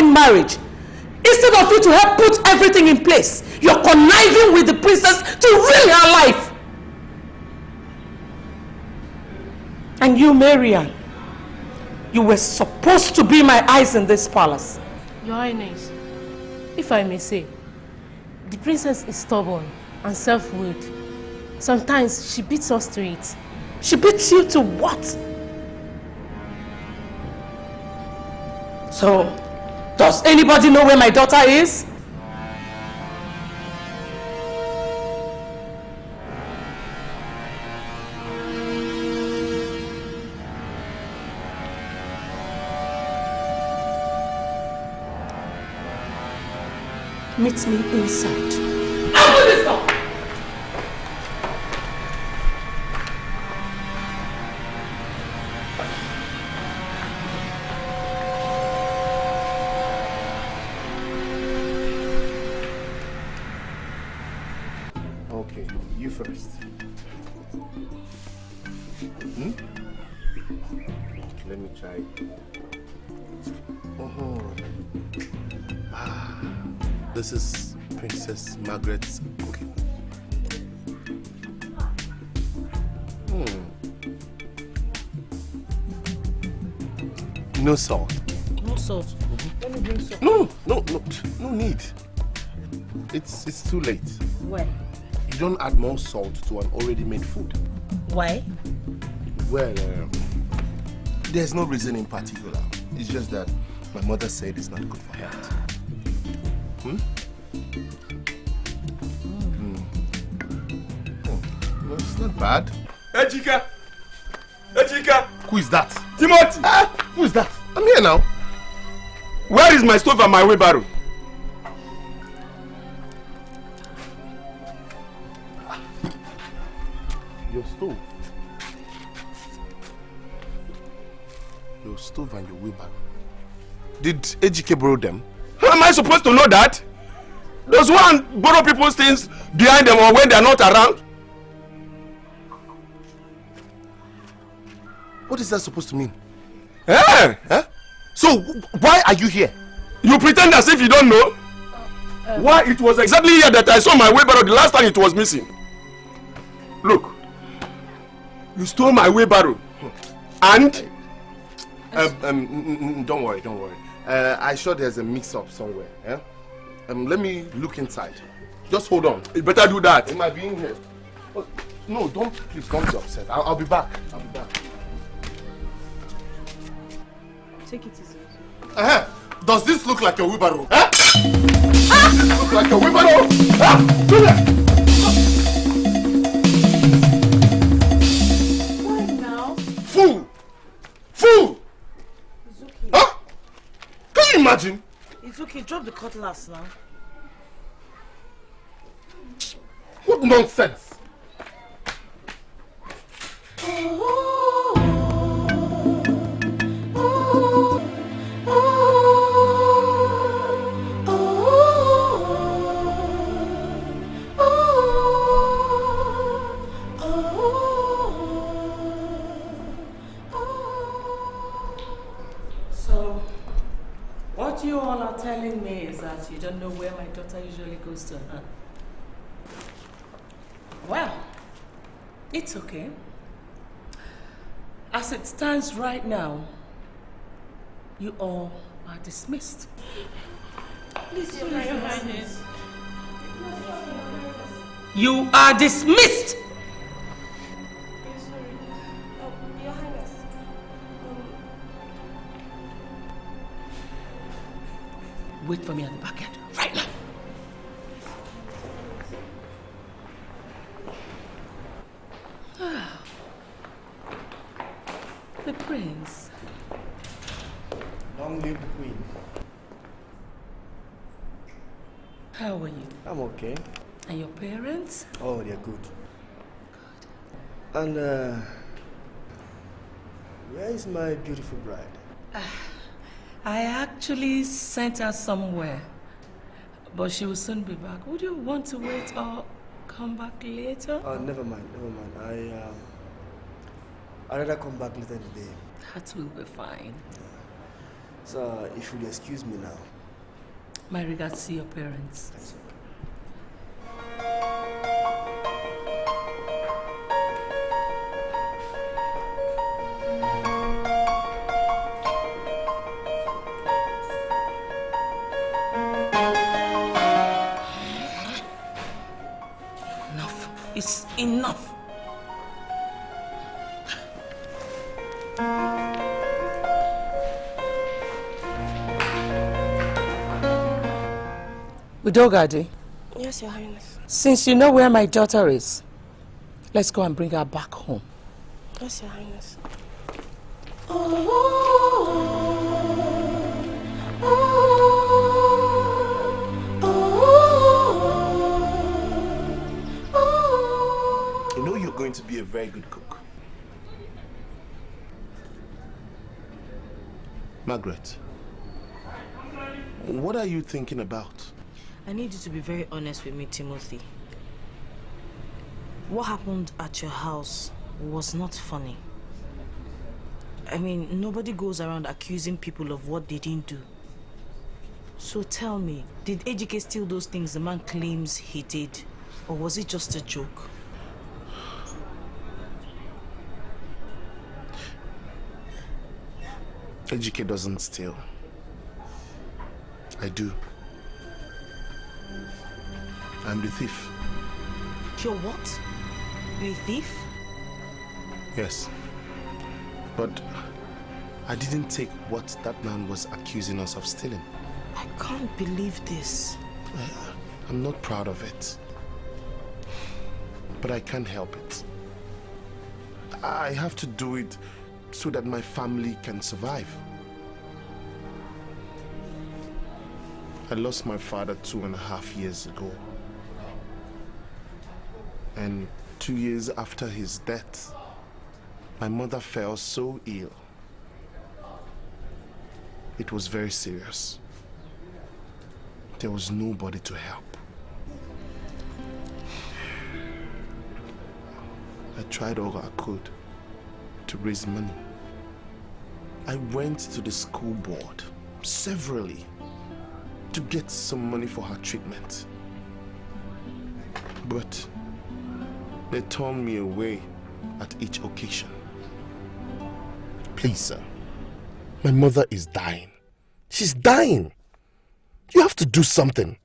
Marriage. Instead of you to help put everything in place, you're conniving with the princess to ruin her life. And you, Marian, you were supposed to be my eyes in this palace. Your Highness, if I may say, the princess is stubborn and self-willed. Sometimes she beats us to it. She beats you to what? So, does anybody know where my daughter is? Meet me inside. Open this door! Okay, you first. Let me try. This is Princess Margaret's cooking. No salt. No salt. Let me bring salt. No need. It's too late. Why? You don't add more salt to an already made food. Why? Well, there's no reason in particular. It's just that my mother said it's not good for health. No, it's not bad. Ejika! Ejika! Who is that? Timothy! Who is that? I'm here now. Where is my stove and my wheelbarrow? Your stove? Your stove and your wheelbarrow? Did Ejike borrow them? How am I supposed to know that? Does one borrow people's things behind them or when they are not around? What is that supposed to mean? Eh? So, why are you here? You pretend as if you don't know? Why, it was exactly here that I saw my wheelbarrow the last time it was missing. Look. You stole my wheelbarrow. And? Don't worry. I'm sure there's a mix-up somewhere. Let me look inside. Just hold on. You better do that. It might be in here. Oh, no, please don't be upset. I'll be back. Take it easy. Does this look like a wheelbarrow? Does this look like a wheelbarrow? Why now? Fool! It's okay. Can you imagine? It's okay. Drop the cutlass now. What nonsense! So, what you all are telling me is that you don't know where my daughter usually goes to, huh? Well, it's okay. As it stands right now, you all are dismissed. Please, Your Highness. You are dismissed! Your Highness. Wait for me at the back end, right now. The prince. Long live the queen. How are you? I'm okay. And your parents? Oh, they're good. And where is my beautiful bride? I actually sent her somewhere, but she will soon be back. Would you want to wait or come back later? Never mind. I'd rather come back later today. That will be fine. So, if you'll excuse me now. My regards to your parents. That's okay. Enough. It's enough. Udogadi. Yes, Your Highness. Since you know where my daughter is, let's go and bring her back home. Yes, Your Highness. Oh, oh, oh, oh. very good cook. Margaret, what are you thinking about? I need you to be very honest with me, Timothy. What happened at your house was not funny. I mean, nobody goes around accusing people of what they didn't do. So tell me, did Ejike steal those things the man claims he did? Or was it just a joke? Ejike doesn't steal. I do. I'm the thief. You're what? You're a thief? Yes. But I didn't take what that man was accusing us of stealing. I can't believe this. I'm not proud of it. But I can't help it. I have to do it so that my family can survive. I lost my father 2.5 years ago. And 2 years after his death, my mother fell so ill. It was very serious. There was nobody to help. I tried all I could to raise money. I went to the school board severally to get some money for her treatment. But they turned me away at each occasion. Please, sir. My mother is dying. She's dying. You have to do something.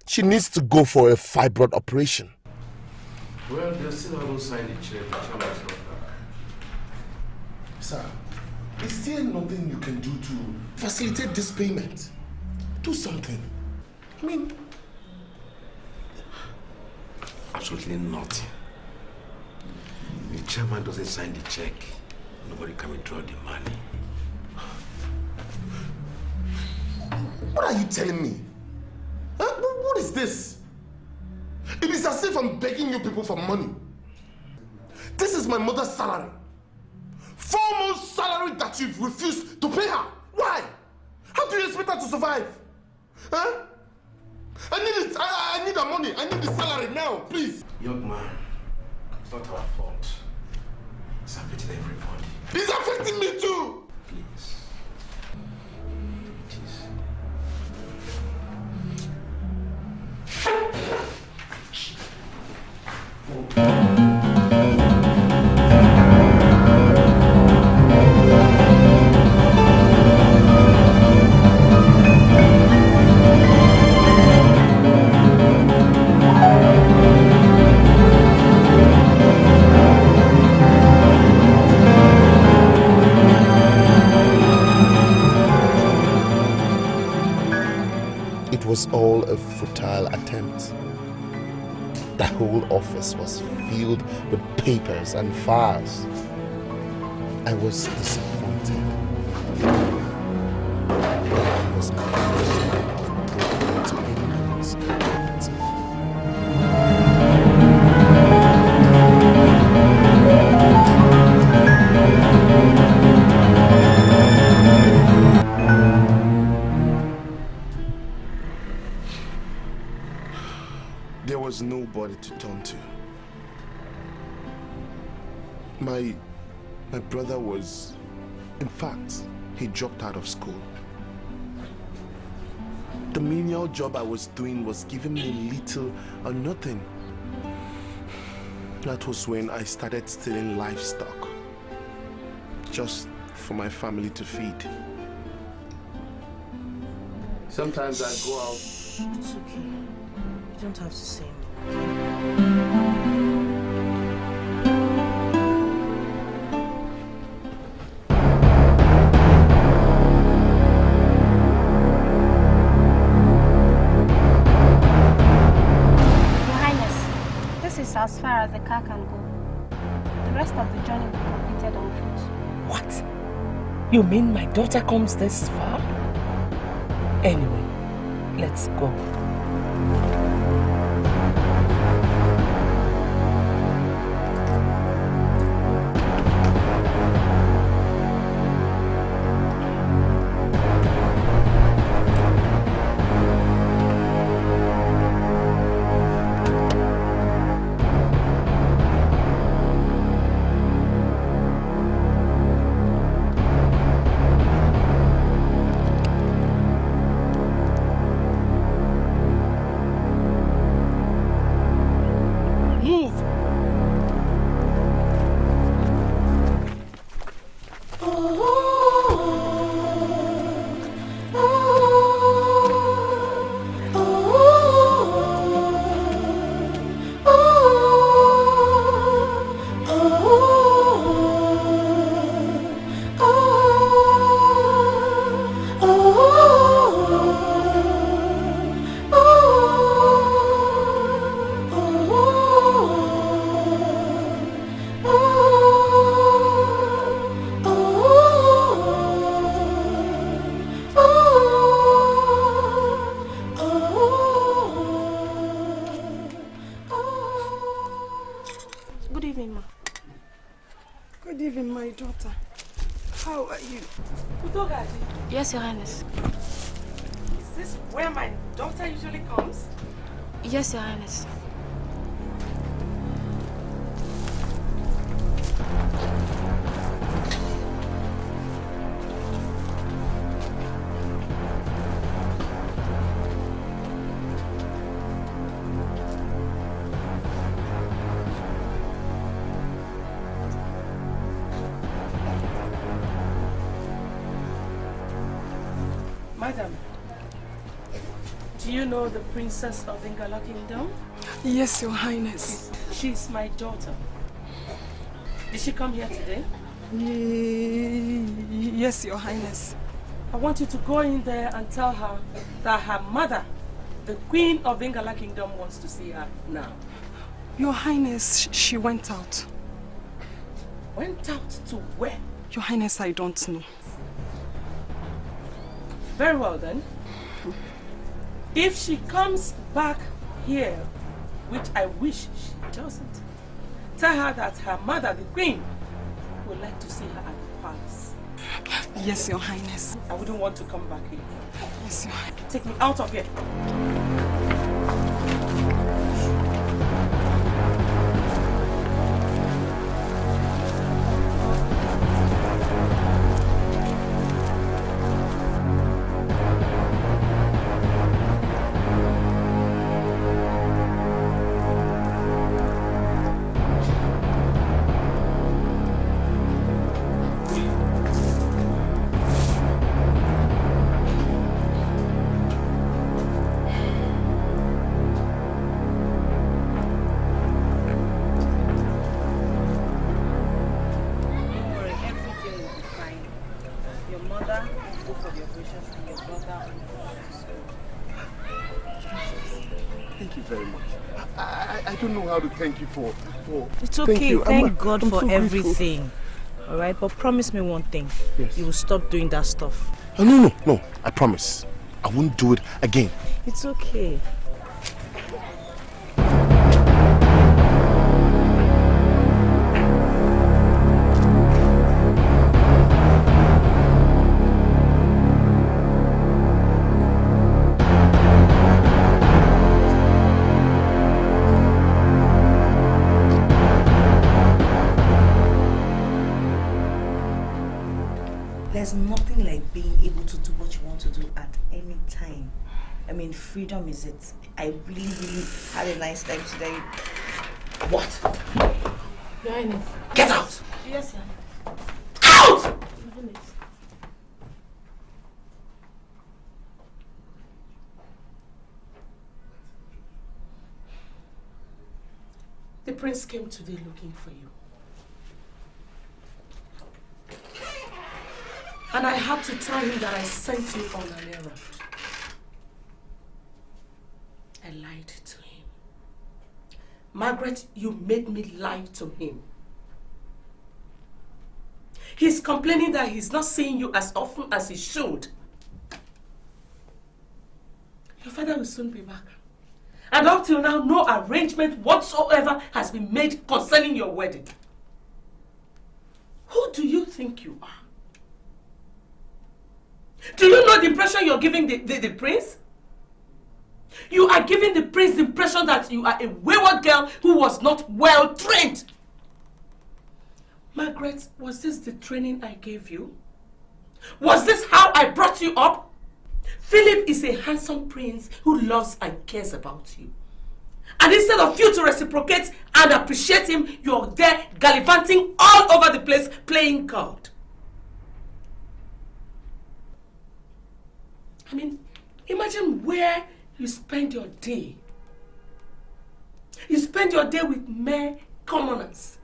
She needs to go for a fibroid operation. Well, they still haven't signed the check. Chioma is not back. Sir, is there nothing you can do to facilitate this payment? Do something. I mean... Absolutely nothing. If the chairman doesn't sign the check, nobody can withdraw the money. What are you telling me? Huh? What is this? It is as if I'm begging you people for money. This is my mother's salary. 4 months' salary that you've refused to pay her. Why? How do you expect her to survive? Huh? I need it. I need the money. I need the salary now, please. Young man, it's not our fault. It's affecting everybody. It's affecting me too. Please. It was all a futile attempt. The whole office was filled with papers and files. I was disappointed. That was my first time to anyone's account. There was nobody to turn to. My brother was, in fact, he dropped out of school. The menial job I was doing was giving me little or nothing. That was when I started stealing livestock, just for my family to feed. Sometimes I go out. It's okay. You don't have to say more. Your Highness, this is as far as the car can go. The rest of the journey will be completed on foot. What? You mean my daughter comes this far? Anyway, let's go. daughter. How are you? Utogaji, Yes, Your Highness. is this where my daughter usually comes? Yes, Your Highness. Madam, do you know the princess of Ingala Kingdom? Yes, Your Highness. She's my daughter. Did she come here today? Yes, Your Highness. I want you to go in there and tell her that her mother, the Queen of Ingala Kingdom, wants to see her now. Your Highness, she went out. Went out to where? Your Highness, I don't know. Very well then. If she comes back here, which I wish she doesn't, tell her that her mother, the Queen, would like to see her at the palace. Yes, Your Highness. I wouldn't want to come back here. Yes, Your Highness. Take me out of here. Thank you very much. I don't know how to thank you for It's okay. Thank God for everything. Alright, but promise me one thing. Yes. You will stop doing that stuff. No, I promise. I won't do it again. It's okay. There's nothing like being able to do what you want to do at any time. I mean, freedom is it. I really had a nice time today. What? Your Highness. Get out! Yes, sir. Out! Your Highness. The prince came today looking for you. And I had to tell him that I sent you on an errand. I lied to him. Margaret, you made me lie to him. He's complaining that he's not seeing you as often as he should. Your father will soon be back. And up till now, no arrangement whatsoever has been made concerning your wedding. Who do you think you are? Do you know the impression you're giving the prince? You are giving the prince the impression that you are a wayward girl who was not well trained. Margaret, was this the training I gave you? Was this how I brought you up? Philip is a handsome prince who loves and cares about you. And instead of you to reciprocate and appreciate him, you're there gallivanting all over the place playing God. I mean, imagine where you spend your day. You spend your day with mere commoners.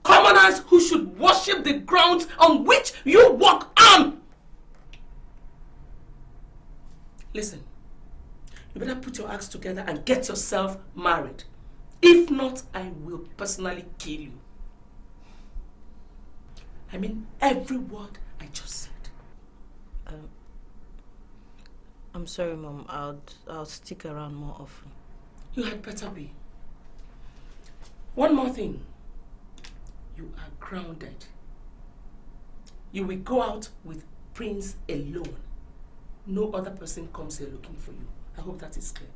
Commoners who should worship the ground on which you walk on. Listen, you better put your acts together and get yourself married. If not, I will personally kill you. I mean every word I just said. I'm sorry, Mom. I'll stick around more often. You had better be. One more thing. you are grounded. You will go out with Prince alone. No other person comes here looking for you. I hope that is clear.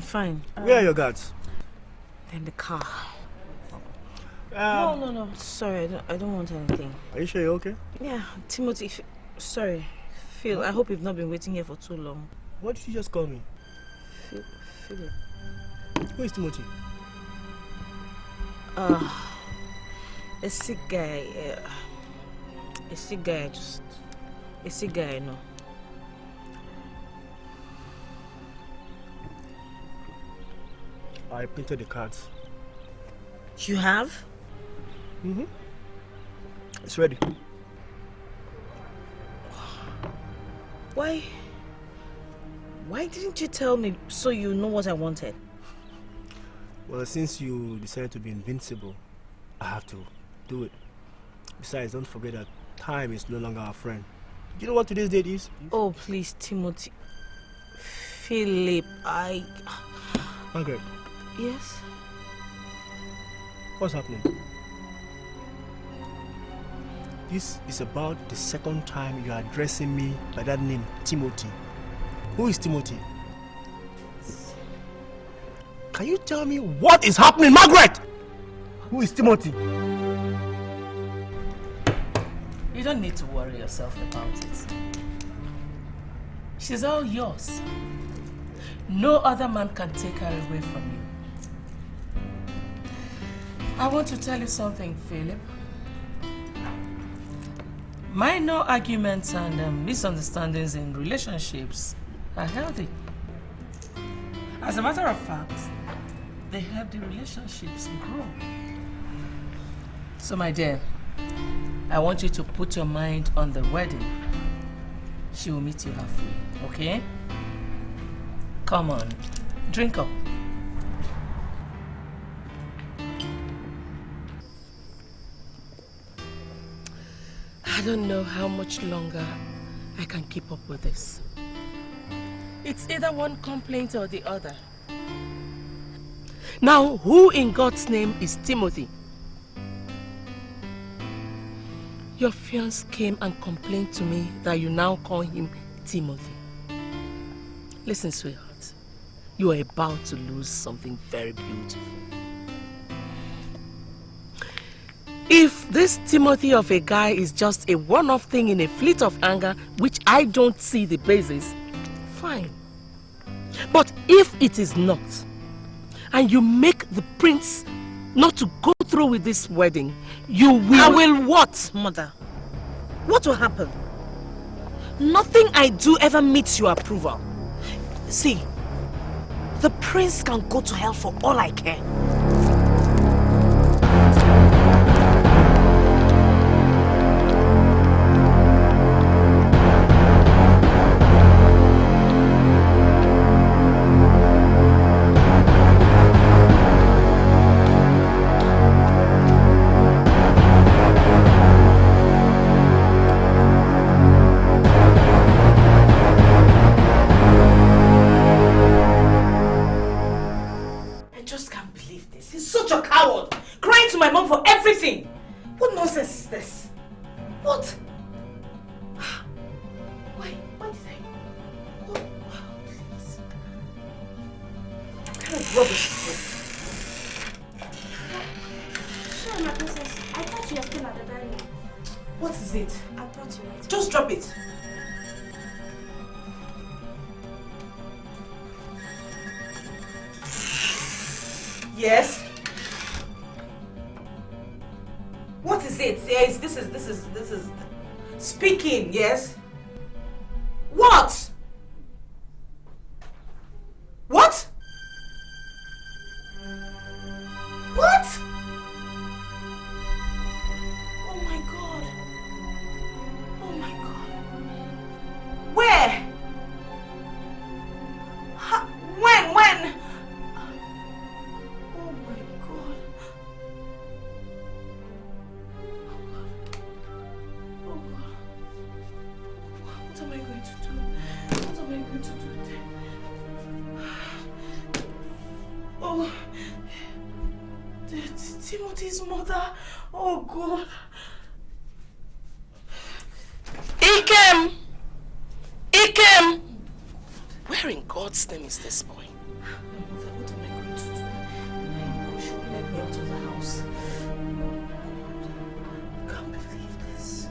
Fine. Where are your guards? In the car. No. Sorry, I don't want anything. Are you sure you're okay? Yeah, Timothy. Sorry, Phil. I hope you've not been waiting here for too long. What did you just call me? Philip. Who is Timothy? A sick guy. A sick guy. A sick guy. I know. I printed the cards. You have? Mm-hmm. It's ready. Why didn't you tell me so you know what I wanted? Well, since you decided to be invincible, I have to do it. Besides, don't forget that time is no longer our friend. Do you know what today's date is? Oh, please, Timothy. Philip, Margaret. Yes? What's happening? This is about the second time you are addressing me by that name, Timothy. Who is Timothy? Can you tell me what is happening, Margaret? Who is Timothy? You don't need to worry yourself about it. She's all yours. No other man can take her away from you. I want to tell you something, Philip. Minor arguments and misunderstandings in relationships are healthy. As a matter of fact, they help the relationships grow. So, my dear, I want you to put your mind on the wedding. She will meet you halfway, okay? Come on, drink up. I don't know how much longer I can keep up with this. It's either one complaint or the other. Now, who in God's name is Timothy? Your fiancé came and complained to me that you now call him Timothy. Listen, sweetheart, you are about to lose something very beautiful. If this Timothy of a guy is just a one-off thing in a fleet of anger, which I don't see the basis, fine. But if it is not, and you make the prince not to go through with this wedding, you will... I will what, mother? What will happen? Nothing I do ever meets your approval. See, the prince can go to hell for all I care. Yes? What is it? Yes, this is speaking, yes? What? What? What? Oh my God. Oh my God. Where? When? Oh my God. Oh God. What am I going to do? What am I going to do then? Oh, Timothy's mother. Oh God. Ikem! Ikem! Where in God's name is this boy? What am I going to do? She will let me out of the house. I can't believe this.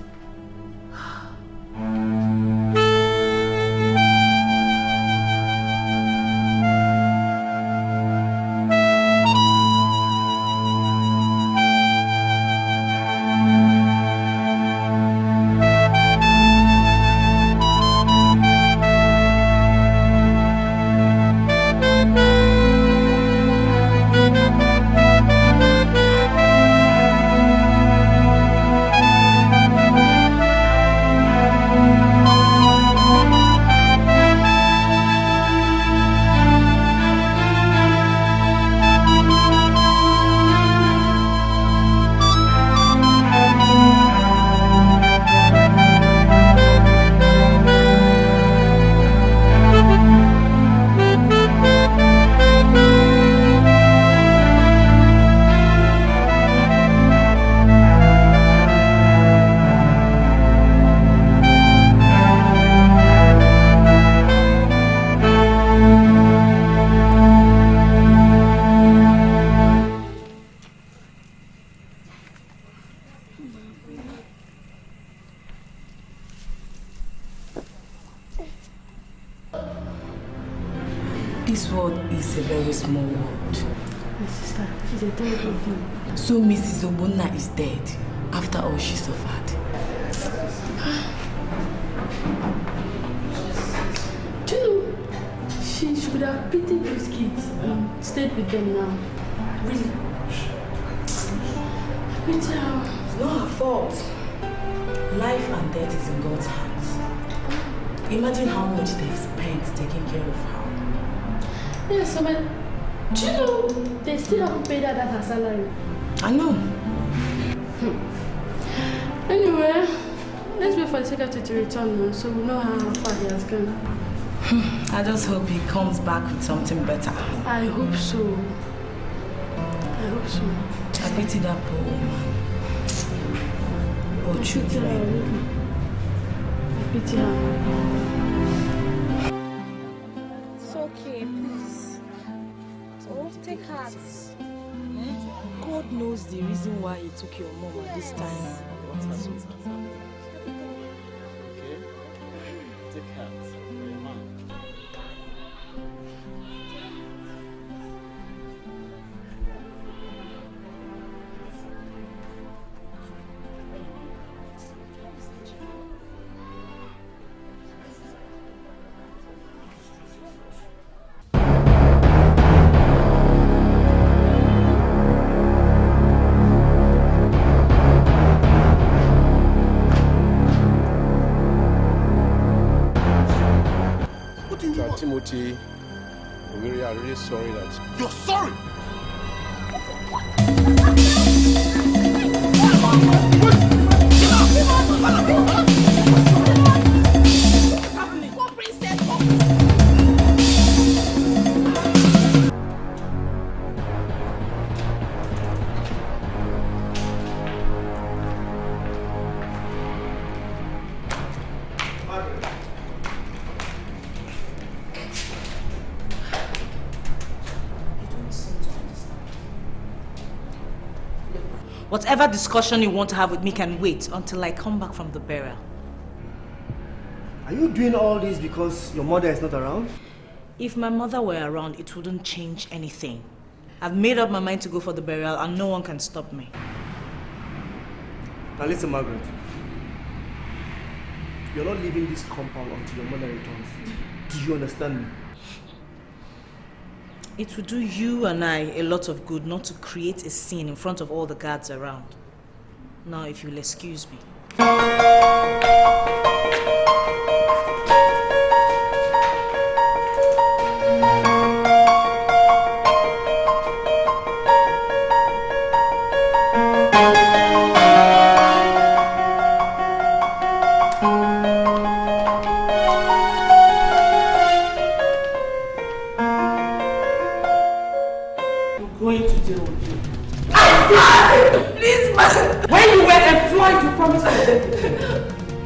This world is a very small world. My sister, it's a terrible thing. So Mrs. Obunna is dead after all she suffered. Do you know, she should have pitied those kids and stayed with them now. Really? It's not her fault. Life and death is in God's hands. Imagine how much they've spent taking care of her. Yes, so but do you know they still haven't paid her that her salary? I know. Anyway, let's wait for the secretary to return now so we know how far he has gone. I just hope he comes back with something better. I hope so. I hope so. I pity that poor woman. Poor children. I pity her. It's okay, please. Don't take heart. God knows the reason why he took your mom at this time. Okay? Take heart. Your mom. Timothy, we are really sorry that... You're sorry? Whatever discussion you want to have with me can wait until I come back from the burial. Are you doing all this because your mother is not around? If my mother were around, it wouldn't change anything. I've made up my mind to go for the burial and no one can stop me. Now listen, Margaret. You're not leaving this compound until your mother returns. Do you understand me? It would do you and I a lot of good not to create a scene in front of all the guards around. Now, if you'll excuse me.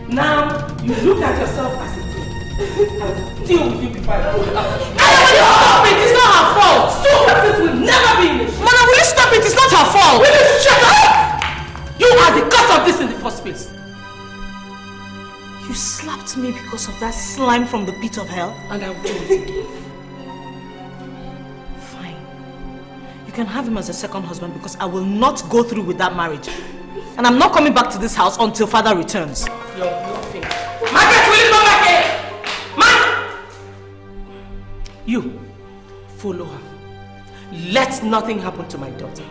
Now, you look at yourself as a fool. I will deal with you before I go. Stop it! It's not her fault! Stop! This will never be in the show. Mama, will you stop it? It's not her fault! Will you shut up? You are the cause of this in the first place. You slapped me because of that slime from the pit of hell? And I will do it again. Fine. You can have him as a second husband because I will not go through with that marriage. And I'm not coming back to this house until father returns. You're bluffing. Margaret, will you come back here? Margaret! You, follow her. Let nothing happen to my daughter.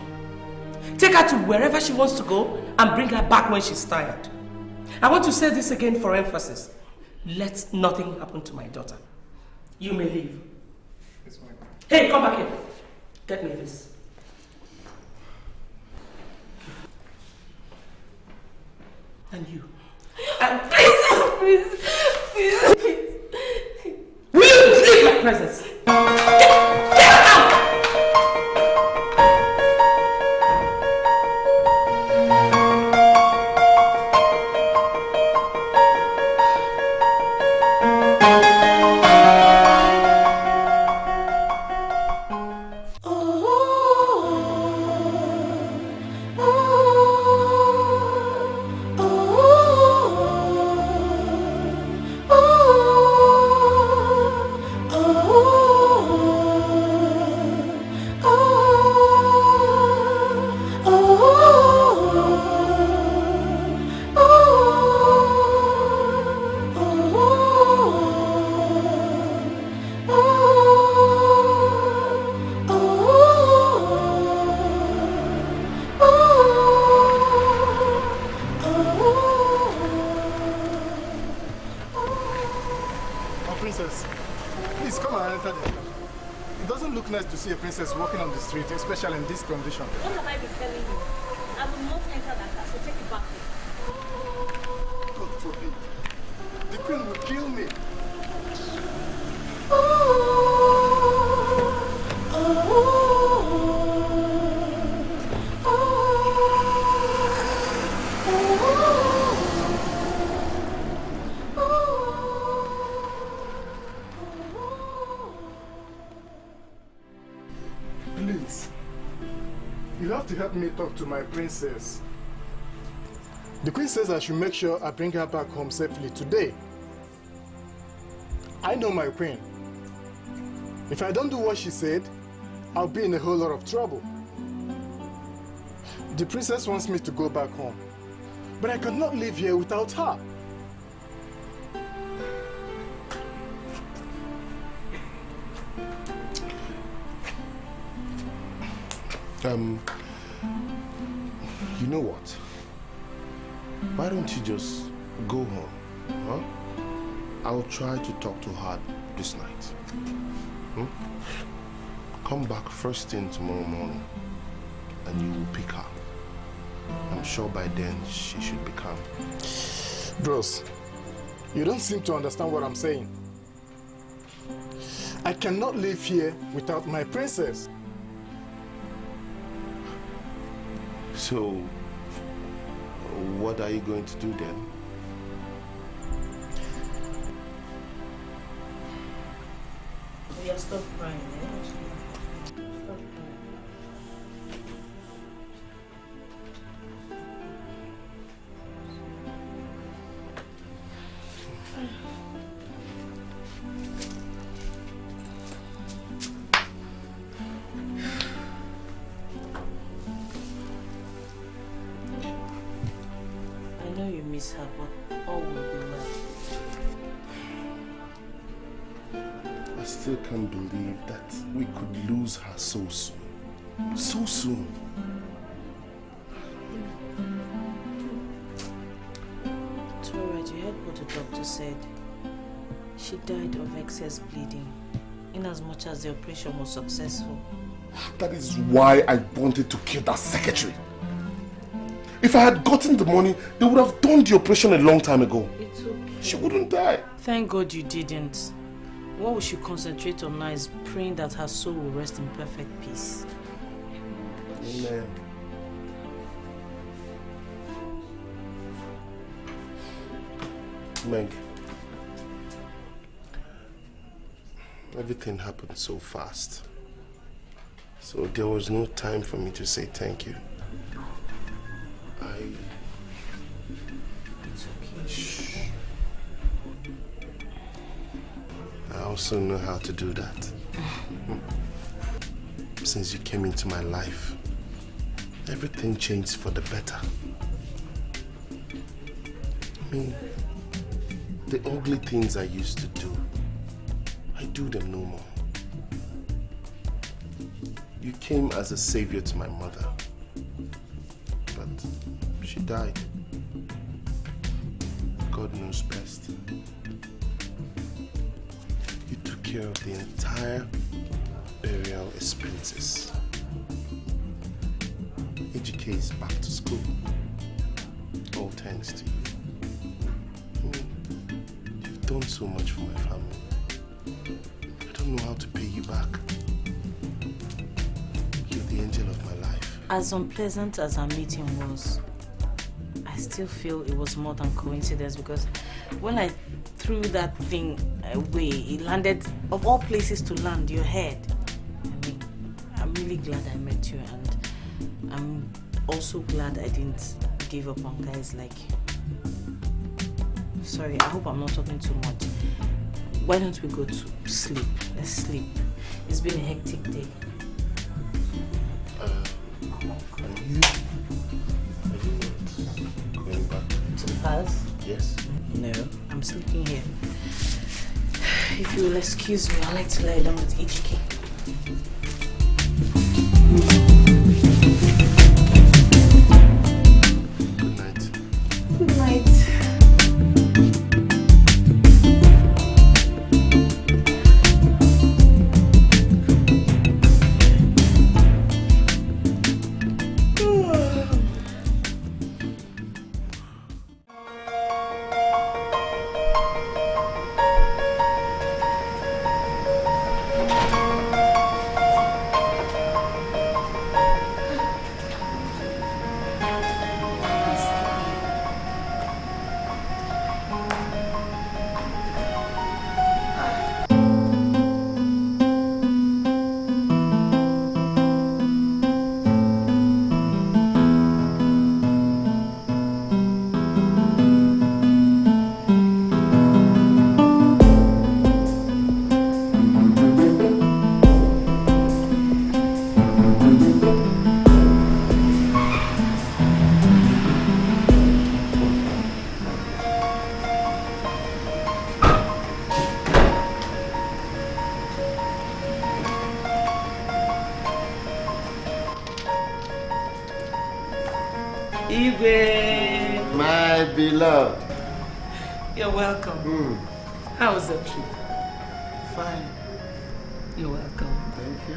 Take her to wherever she wants to go and bring her back when she's tired. I want to say this again for emphasis. Let nothing happen to my daughter. You may leave. Hey, come back here. Get me this. And you. And please, will you leave my presence? Get out! Oh Princess, please come and enter the car. It doesn't look nice to see a princess walking on the street, especially in this condition. What have I been telling you? I will not enter that car, so take it back. God forbid. The queen will kill me. Please, you have to help me talk to my princess. The queen says I should make sure I bring her back home safely today. I know my queen. If I don't do what she said, I'll be in a whole lot of trouble. The princess wants me to go back home, but I cannot live here without her. You know what? Why don't you just go home, huh? I'll try to talk to her this night. Hmm? Come back first thing tomorrow morning and you will pick her. I'm sure by then she should be calm. Bros, you don't seem to understand what I'm saying. I cannot live here without my princess. So, what are you going to do then? Yeah, stop crying. Stop crying. I know you miss her, but all will be well. I still can't believe that we could lose her so soon. So soon. It's alright, you heard what the doctor said. She died of excess bleeding, in as much as the operation was successful. That is why I wanted to kill that secretary. If I had gotten the money, they would have done the operation a long time ago. It's okay. She wouldn't die. Thank God you didn't. What we should concentrate on now is praying that her soul will rest in perfect peace. Amen. Meg, everything happened so fast. So there was no time for me to say thank you. It's okay. Shh. I also know how to do that. Since you came into my life, everything changed for the better. I mean, the ugly things I used to do, I do them no more. You came as a savior to my mother, but she died. God knows best. You took care of the entire burial expenses. EGK is back to school. All thanks to you. You've done so much for my family. I don't know how to pay you back. You're the angel of my life. As unpleasant as our meeting was, I still feel it was more than coincidence, because when I threw that thing away, it landed, of all places to land, your head. I mean, I'm really glad I met you, and I'm also glad I didn't give up on guys like you. Sorry, I hope I'm not talking too much. Why don't we go to sleep? Let's sleep. It's been a hectic day. Are you not going back to the palace? Yes. No, I'm sleeping here. If you will excuse me, I'd like to lie down with HK. Good night. Good night. my beloved. You're welcome. How was the trip? Fine. You're welcome. Thank you.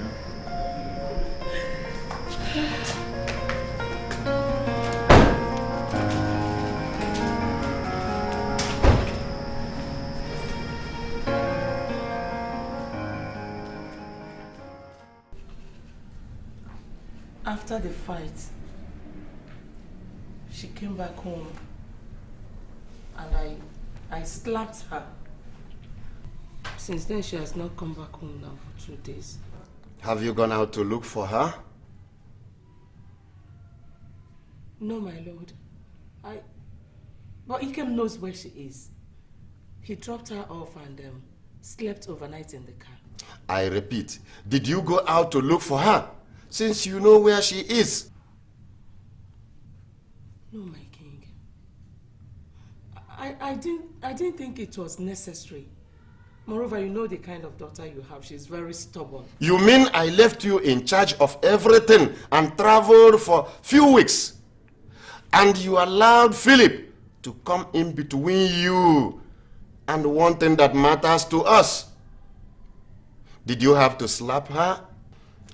After the fight, she came back home and I slapped her. Since then, she has not come back home now for 2 days. Have you gone out to look for her? No, my lord. But Ikem knows where she is. He dropped her off and slept overnight in the car. I repeat, did you go out to look for her? Since you know where she is. No, my king. I didn't think it was necessary. Moreover, you know the kind of daughter you have. She's very stubborn. You mean I left you in charge of everything and traveled for few weeks? And you allowed Philip to come in between you and one thing that matters to us? Did you have to slap her?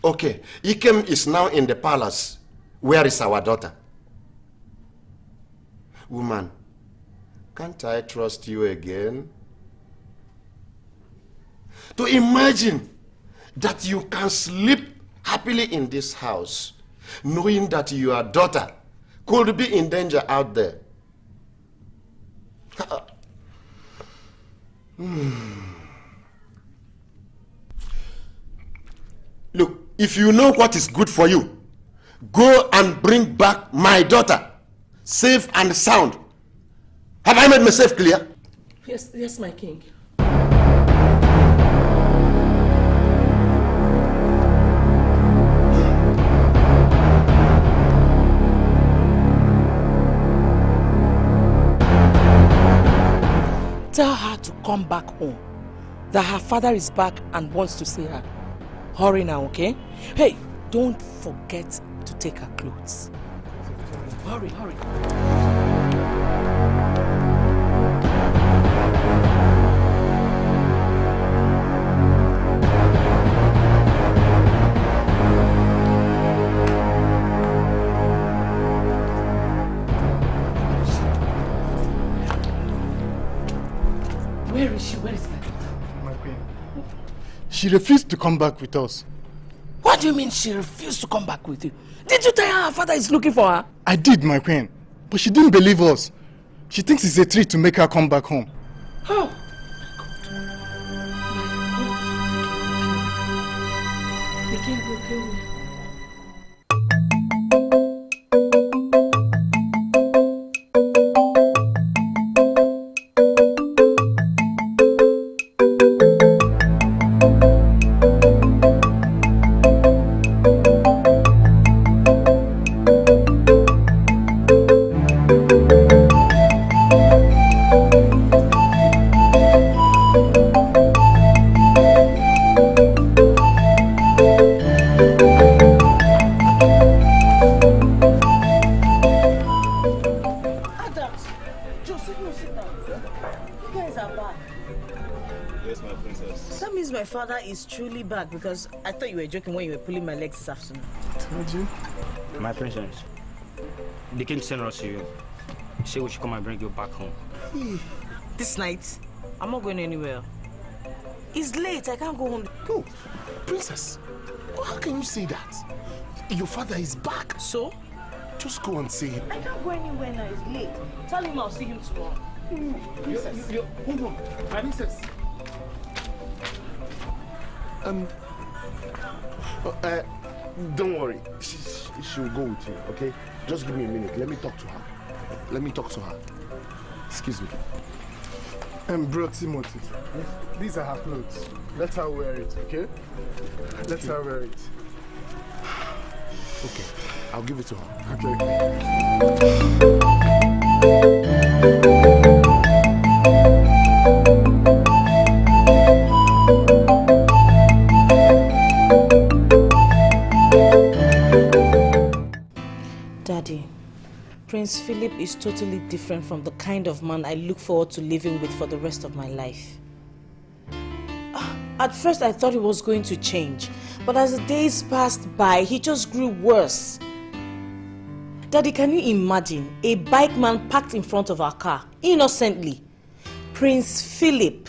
Okay, Ikem is now in the palace. Where is our daughter? Woman, can't I trust you again? To imagine that you can sleep happily in this house, knowing that your daughter could be in danger out there. Look, if you know what is good for you, go and bring back my daughter, safe and sound. Have I made myself clear? Yes, my king. Tell her to come back home. That her father is back and wants to see her. Hurry now, okay? Hey, don't forget to take her clothes. Hurry, hurry. Where is she? Where is my daughter? My queen. She refused to come back with us. What do you mean she refused to come back with you? Did you tell her her father is looking for her? I did, my queen. But she didn't believe us. She thinks it's a treat to make her come back home. How? The king will kill me. Is truly back because I thought you were joking when you were pulling my legs this afternoon. Told you? My princess, the king sent us to you. Say we should come and bring you back home. This night? I'm not going anywhere. It's late, I can't go home. No, princess, how can you say that? Your father is back. So? Just go and see him. I can't go anywhere now, it's late. Tell him I'll see him tomorrow. Princess, hold on. Princess. Don't worry. She'll go with you, okay? Just give me a minute. Let me talk to her. Excuse me. Bro Timothy, these are her clothes. Let her wear it, okay? Let her wear it. Okay, I'll give it to her. Daddy, Prince Prince Philip is totally different from the kind of man I look forward to living with for the rest of my life. At first I thought he was going to change, but as the days passed by, he just grew worse. Daddy, can you imagine a bike man parked in front of our car, innocently? Prince Philip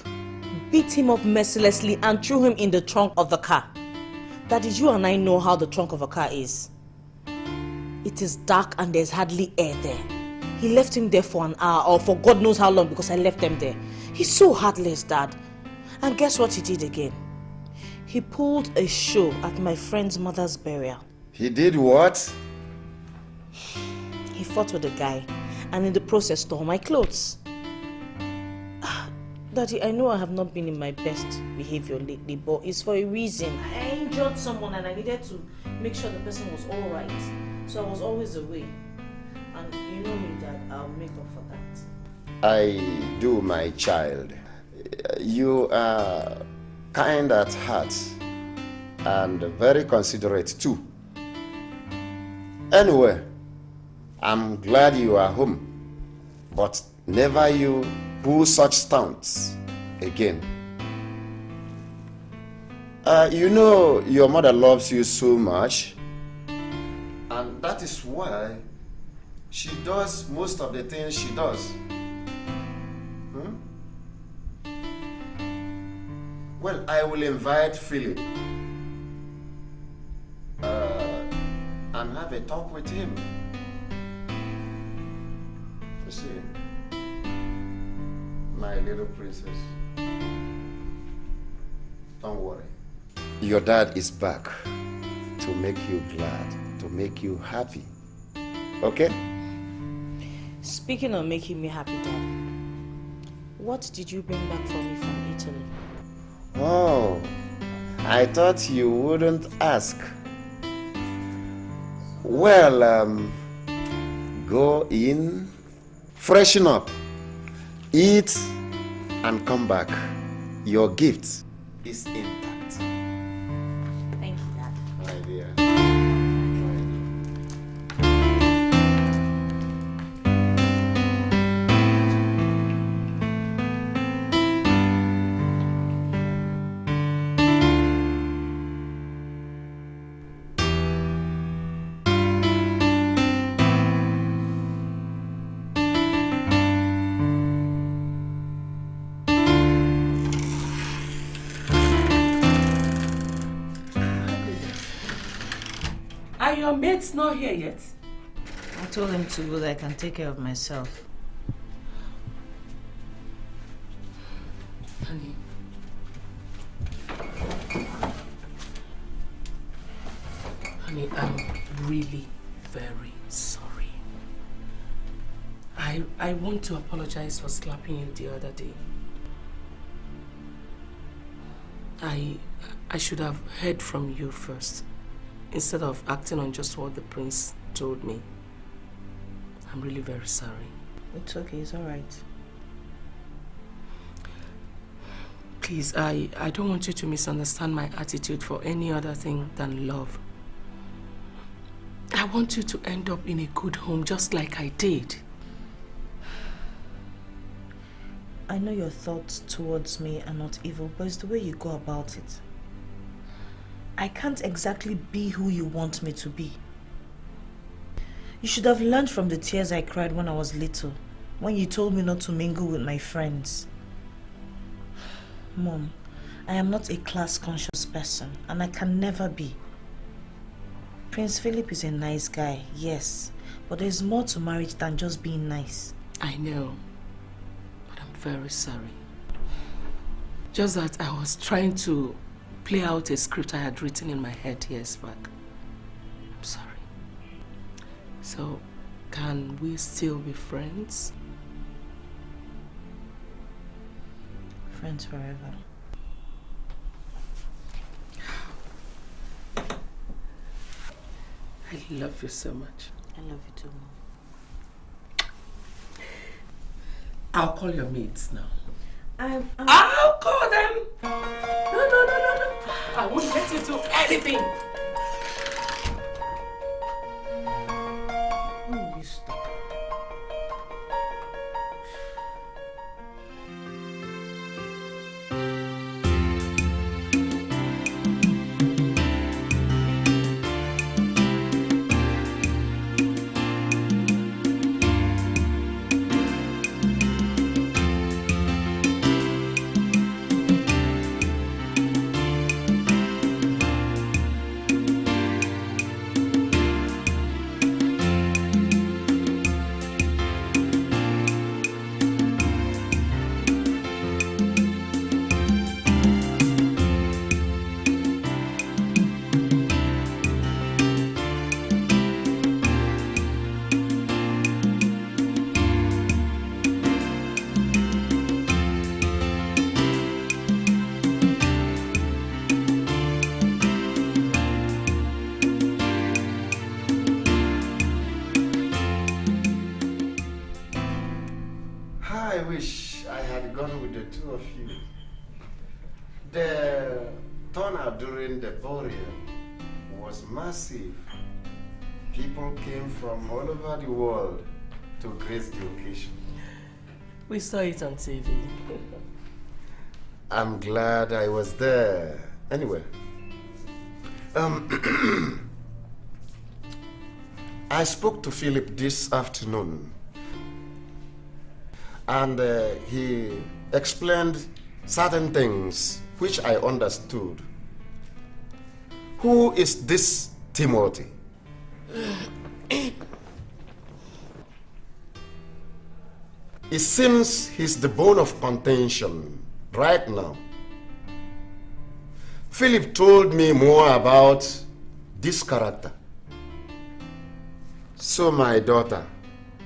beat him up mercilessly and threw him in the trunk of the car. Daddy, you and I know how the trunk of a car is. It is dark and there's hardly air there. He left him there for an hour or for God knows how long because I left them there. He's so heartless, Dad. And guess what he did again? He pulled a show at my friend's mother's burial. He did what? He fought with the guy and in the process stole my clothes. Daddy, I know I have not been in my best behavior lately, but it's for a reason. I injured someone and I needed to make sure the person was alright. So I was always away. And you know me, Dad, I'll make up for that. I do, my child. You are kind at heart and very considerate too. Anyway, I'm glad you are home, but never you pull such stunts again. You know your mother loves you so much, and that is why she does most of the things she does. Well, I will invite Philip and have a talk with him. You see, my little princess, don't worry. Your dad is back to make you glad, to make you happy. Okay? Speaking of making me happy, Dad, what did you bring back for me from Italy? Oh, I thought you wouldn't ask. Well, go in, freshen up, eat, and come back. Your gift is intact. Thank you, Dad. My dear. Are your mates not here yet? I told him to go that I can take care of myself. Honey. Honey, I'm really very sorry. I want to apologize for slapping you the other day. I should have heard from you first, instead of acting on just what the prince told me. I'm really very sorry. It's okay, it's alright. Please, I don't want you to misunderstand my attitude for any other thing than love. I want you to end up in a good home just like I did. I know your thoughts towards me are not evil, but it's the way you go about it. I can't exactly be who you want me to be. You should have learned from the tears I cried when I was little, when you told me not to mingle with my friends. Mom, I am not a class-conscious person, and I can never be. Prince Philip is a nice guy, yes, but there's more to marriage than just being nice. I know, but I'm very sorry. Just that I was trying to play out a script I had written in my head years back. I'm sorry. So, can we still be friends? Friends forever. I love you so much. I love you too, Mom. I'll call your mates now. I'll call them! No. I won't let you do anything. When will you stop? I wish I had gone with the two of you. The turnout during the burial was massive. People came from all over the world to grace the occasion. We saw it on TV. I'm glad I was there. Anyway, I spoke to Philip this afternoon, and he explained certain things which I understood. Who is this Timothy? It seems he's the bone of contention right now. Philip told me more about this character. So, my daughter,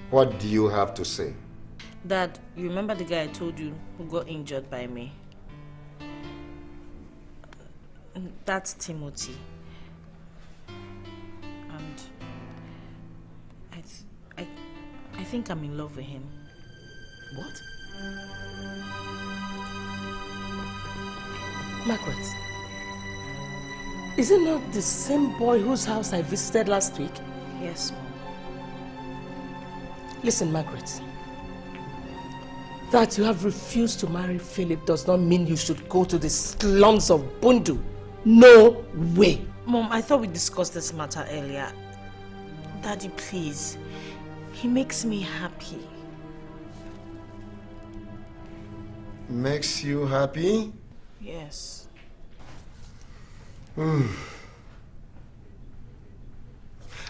what do you have to say? Dad, you remember the guy I told you who got injured by me? That's Timothy. And I think I'm in love with him. What? Margaret, is it not the same boy whose house I visited last week? Yes, Mom. Listen, Margaret. That you have refused to marry Philip does not mean you should go to the slums of Bundu. No way. Mom, I thought we discussed this matter earlier. Daddy, please. He makes me happy. Makes you happy? Yes.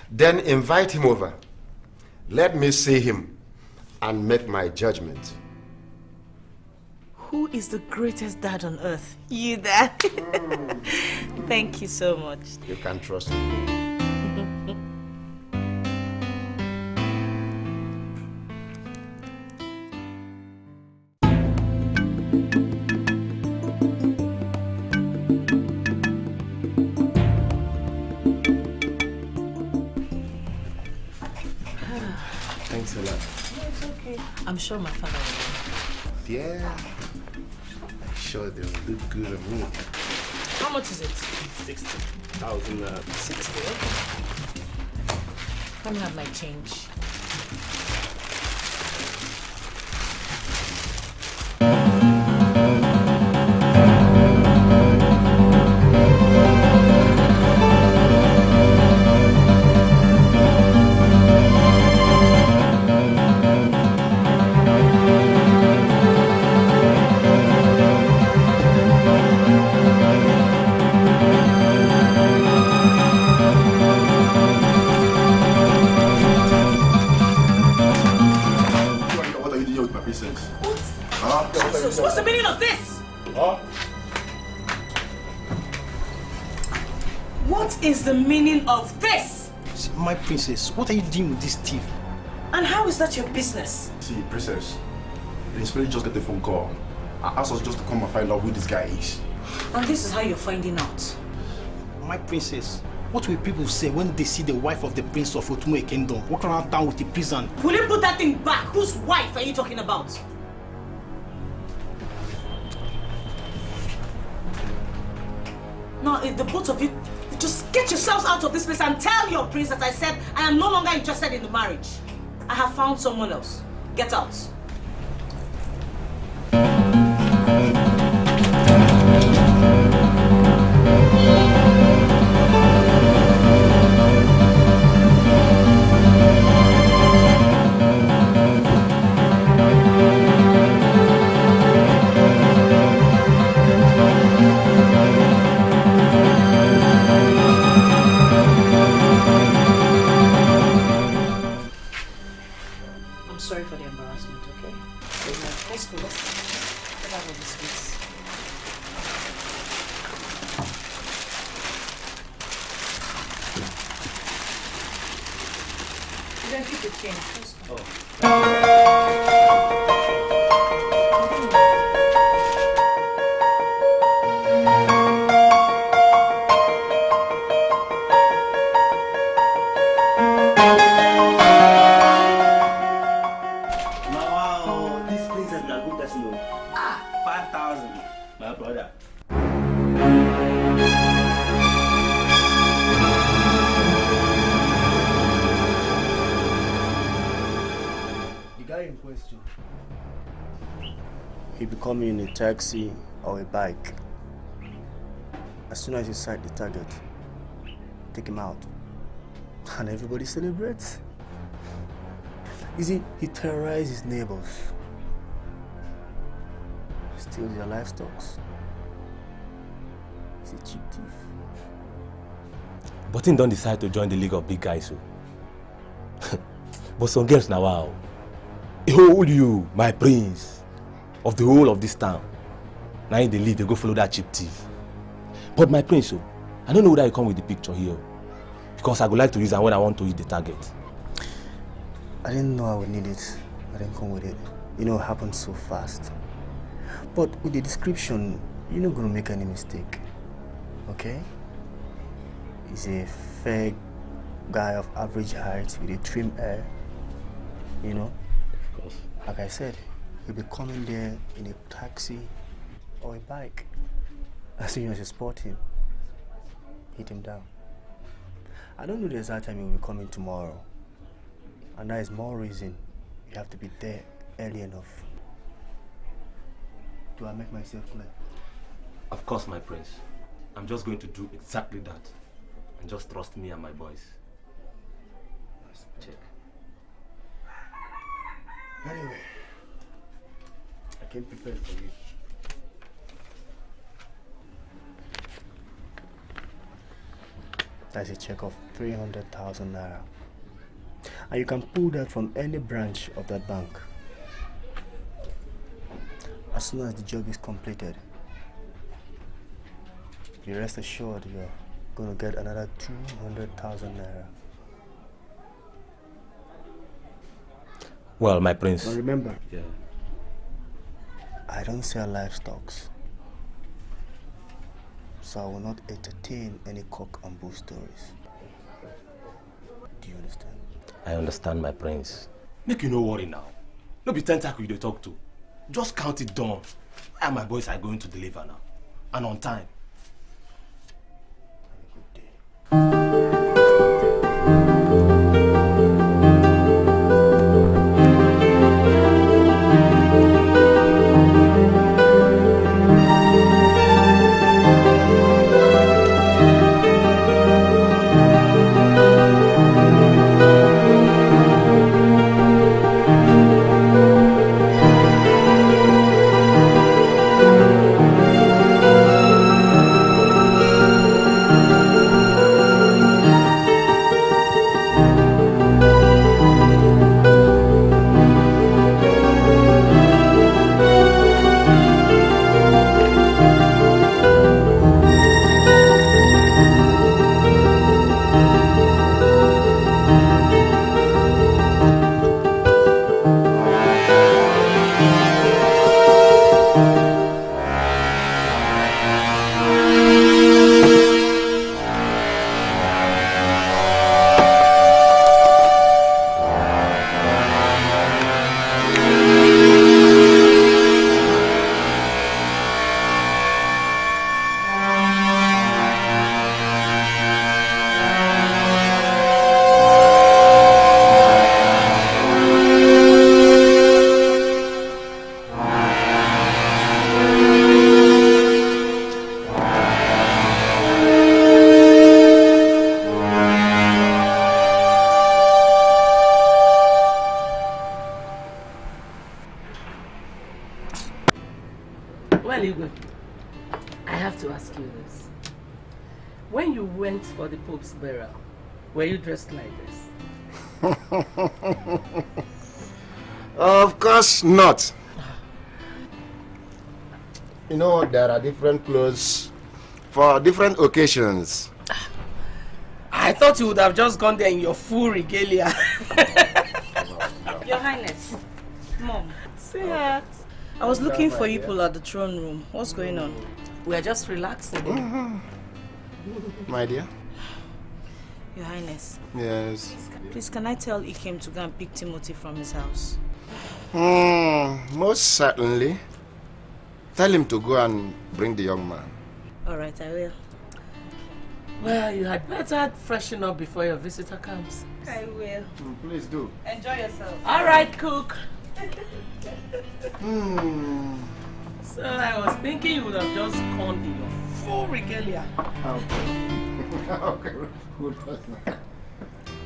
Then invite him over. Let me see him and make my judgment. Who is the greatest dad on earth? You, Dad. Thank you so much. You can trust me. Thanks a lot. No, it's okay. I'm sure my father will. Yeah. I'm sure they'll look good on me. How much is it? 60,000. 60, okay. Let me have my change. What's the meaning of this? Huh? What is the meaning of this? My princess, what are you doing with this thief? And how is that your business? See, princess, the inspector just got a phone call. I asked us just to come and find out who this guy is. And this is how you're finding out. My princess, what will people say when they see the wife of the prince of Otumo Kingdom walk around town with a prison? Will you put that thing back? Whose wife are you talking about? Now, if the both of you just get yourselves out of this place and tell your prince that I said I am no longer interested in the marriage. I have found someone else. Get out. Sorry for the embarrassment, okay? Let's go. Let's get out of this place. You can keep the change. Let's go. princess is a good person. Ah, 5,000. My brother. The guy in question, he'll be coming in a taxi or a bike. As soon as you sight the target, take him out. And everybody celebrates. You see, he terrorizes his neighbors. Steals their livestock. He's a cheap thief. But he don't decide to join the League of Big Guys. So. But some girls now, wow. Who you, my prince, of the whole of this town. Now in the lead, they go follow that cheap thief. But my prince, so, I don't know whether you come with the picture here. Because I would like to use it when I want to hit the target. I didn't know I would need it. I didn't come with it. You know, it happened so fast. But with the description, you're not going to make any mistake. Okay? He's a fair guy of average height with a trim hair. You know? Of course. Like I said, he'll be coming there in a taxi or a bike. As soon as you spot him, hit him down. I don't know the exact time he'll be coming tomorrow. And that is more reason you have to be there early enough. Do I make myself clear? Of course, my prince. I'm just going to do exactly that. And just trust me and my boys. Check. Anyway, I came prepared for you. That's a check of 300,000 naira. And you can pull that from any branch of that bank. As soon as the job is completed, you rest assured you're going to get another 200,000 naira. Well, my prince. Now remember, yeah. I don't sell livestock. So I will not entertain any cock and bull stories. Do you understand? I understand, my prince. Make you no worry now. No be tentacle you dey talk to. Just count it down. And my boys are going to deliver now. And on time. Burial. Were you dressed like this? Of course not. You know, there are different clothes for different occasions. I thought you would have just gone there in your full regalia. Your Highness. Mom. See that? I was looking for you people at the throne room. What's going on? We are just relaxing. My dear. Your Highness. Yes. Please, can I tell Ikem to go and pick Timothy from his house? Most certainly. Tell him to go and bring the young man. All right, I will. Well, you had better freshen up before your visitor comes. I will. Please do. Enjoy yourself. All right, cook. So I was thinking you would have just gone in your full regalia. Okay. Who does that?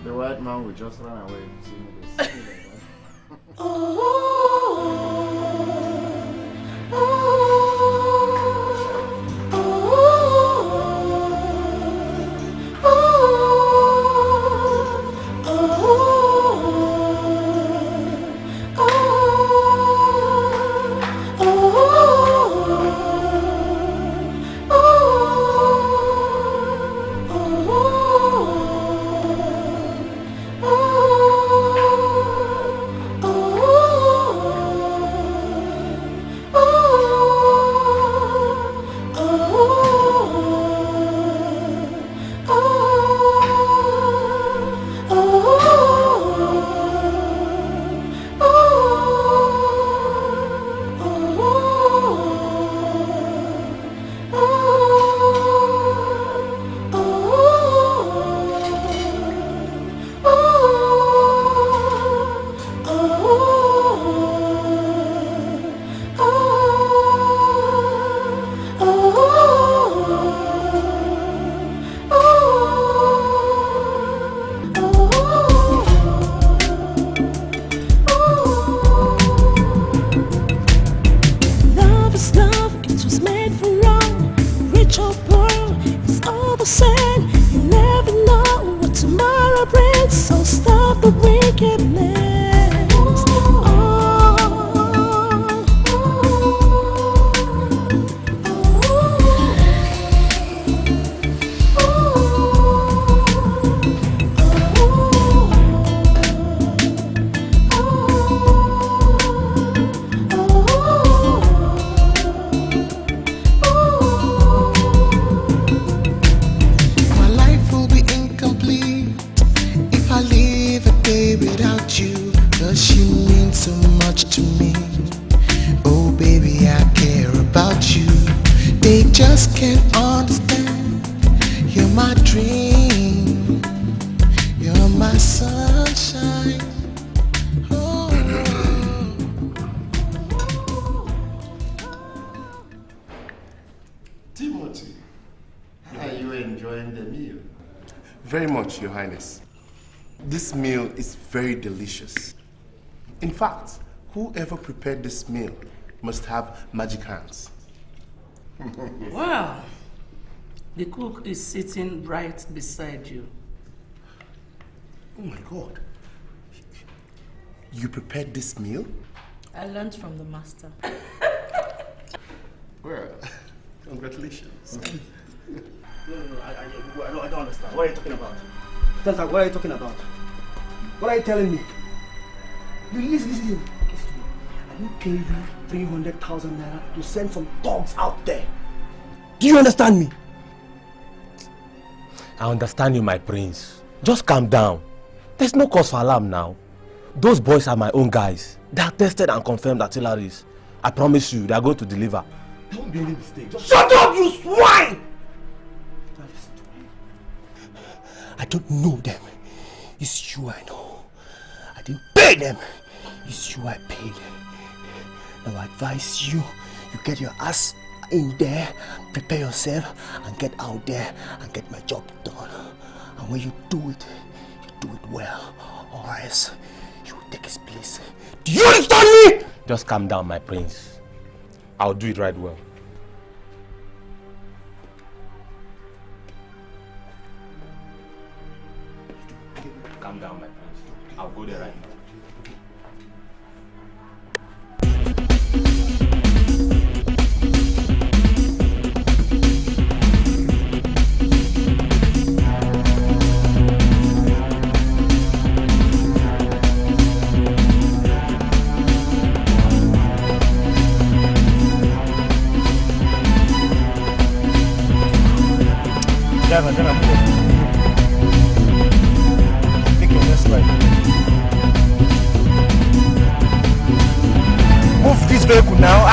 The white man will just run away and see me this. Very much, Your Highness. This meal is very delicious. In fact, whoever prepared this meal must have magic hands. Wow. The cook is sitting right beside you. Oh my God. You prepared this meal? I learned from the master. Well, congratulations. No, I don't understand. What are you talking about? What are you talking about? What are you telling me? Listen to me. I didn't pay you 300,000 naira to send some dogs out there. Do you understand me? I understand you, my prince. Just calm down. There's no cause for alarm now. Those boys are my own guys. They are tested and confirmed artilleries. I promise you, they are going to deliver. There won't be any mistake. Just shut up, you swine! Now listen to me. I don't know them. It's you I know. I didn't pay them. It's you I paid. Now I advise you, you get your ass in there, prepare yourself, and get out there and get my job done. And when you do it well, or else you will take his place. Do you understand me? Just calm down, my prince. I'll do it right well. Calm down, my prince. I'll go there right now. Driver, take your left right. Move this vehicle now.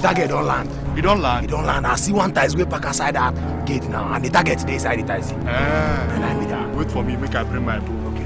Target don't land. You don't land? You don't land. I see one taxi way back outside that gate now, and the target today inside the taxi. And I be there. Wait for me, make I bring my book. Okay.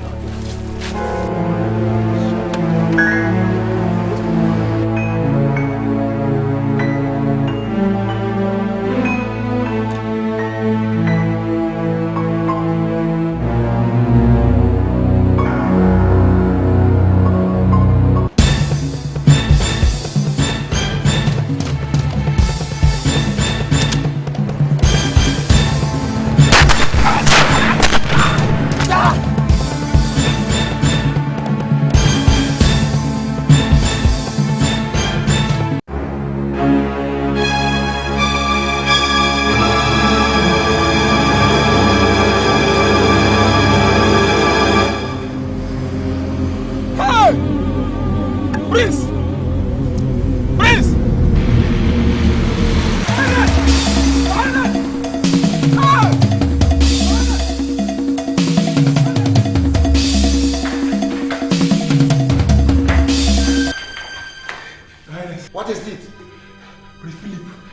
What is it?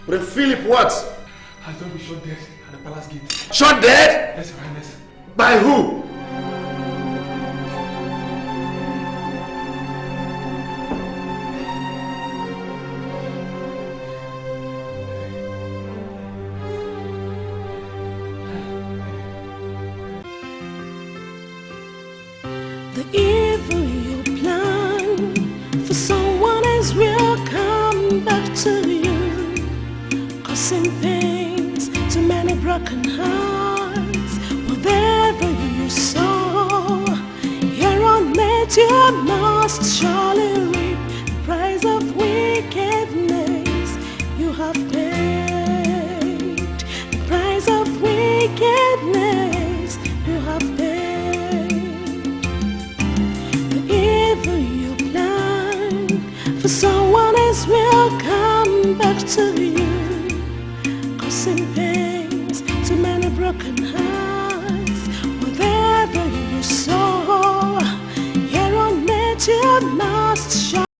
Philip. Philip what? Has just been shot dead at the palace gate. Shot dead? Yes, Your Highness. By who? The evil you plan for someone else will come back to you, causing pains to many broken hearts. Whatever you sow, here on earth you must surely reap the price of wickedness you have paid. The price of wickedness you have paid. For someone else will come.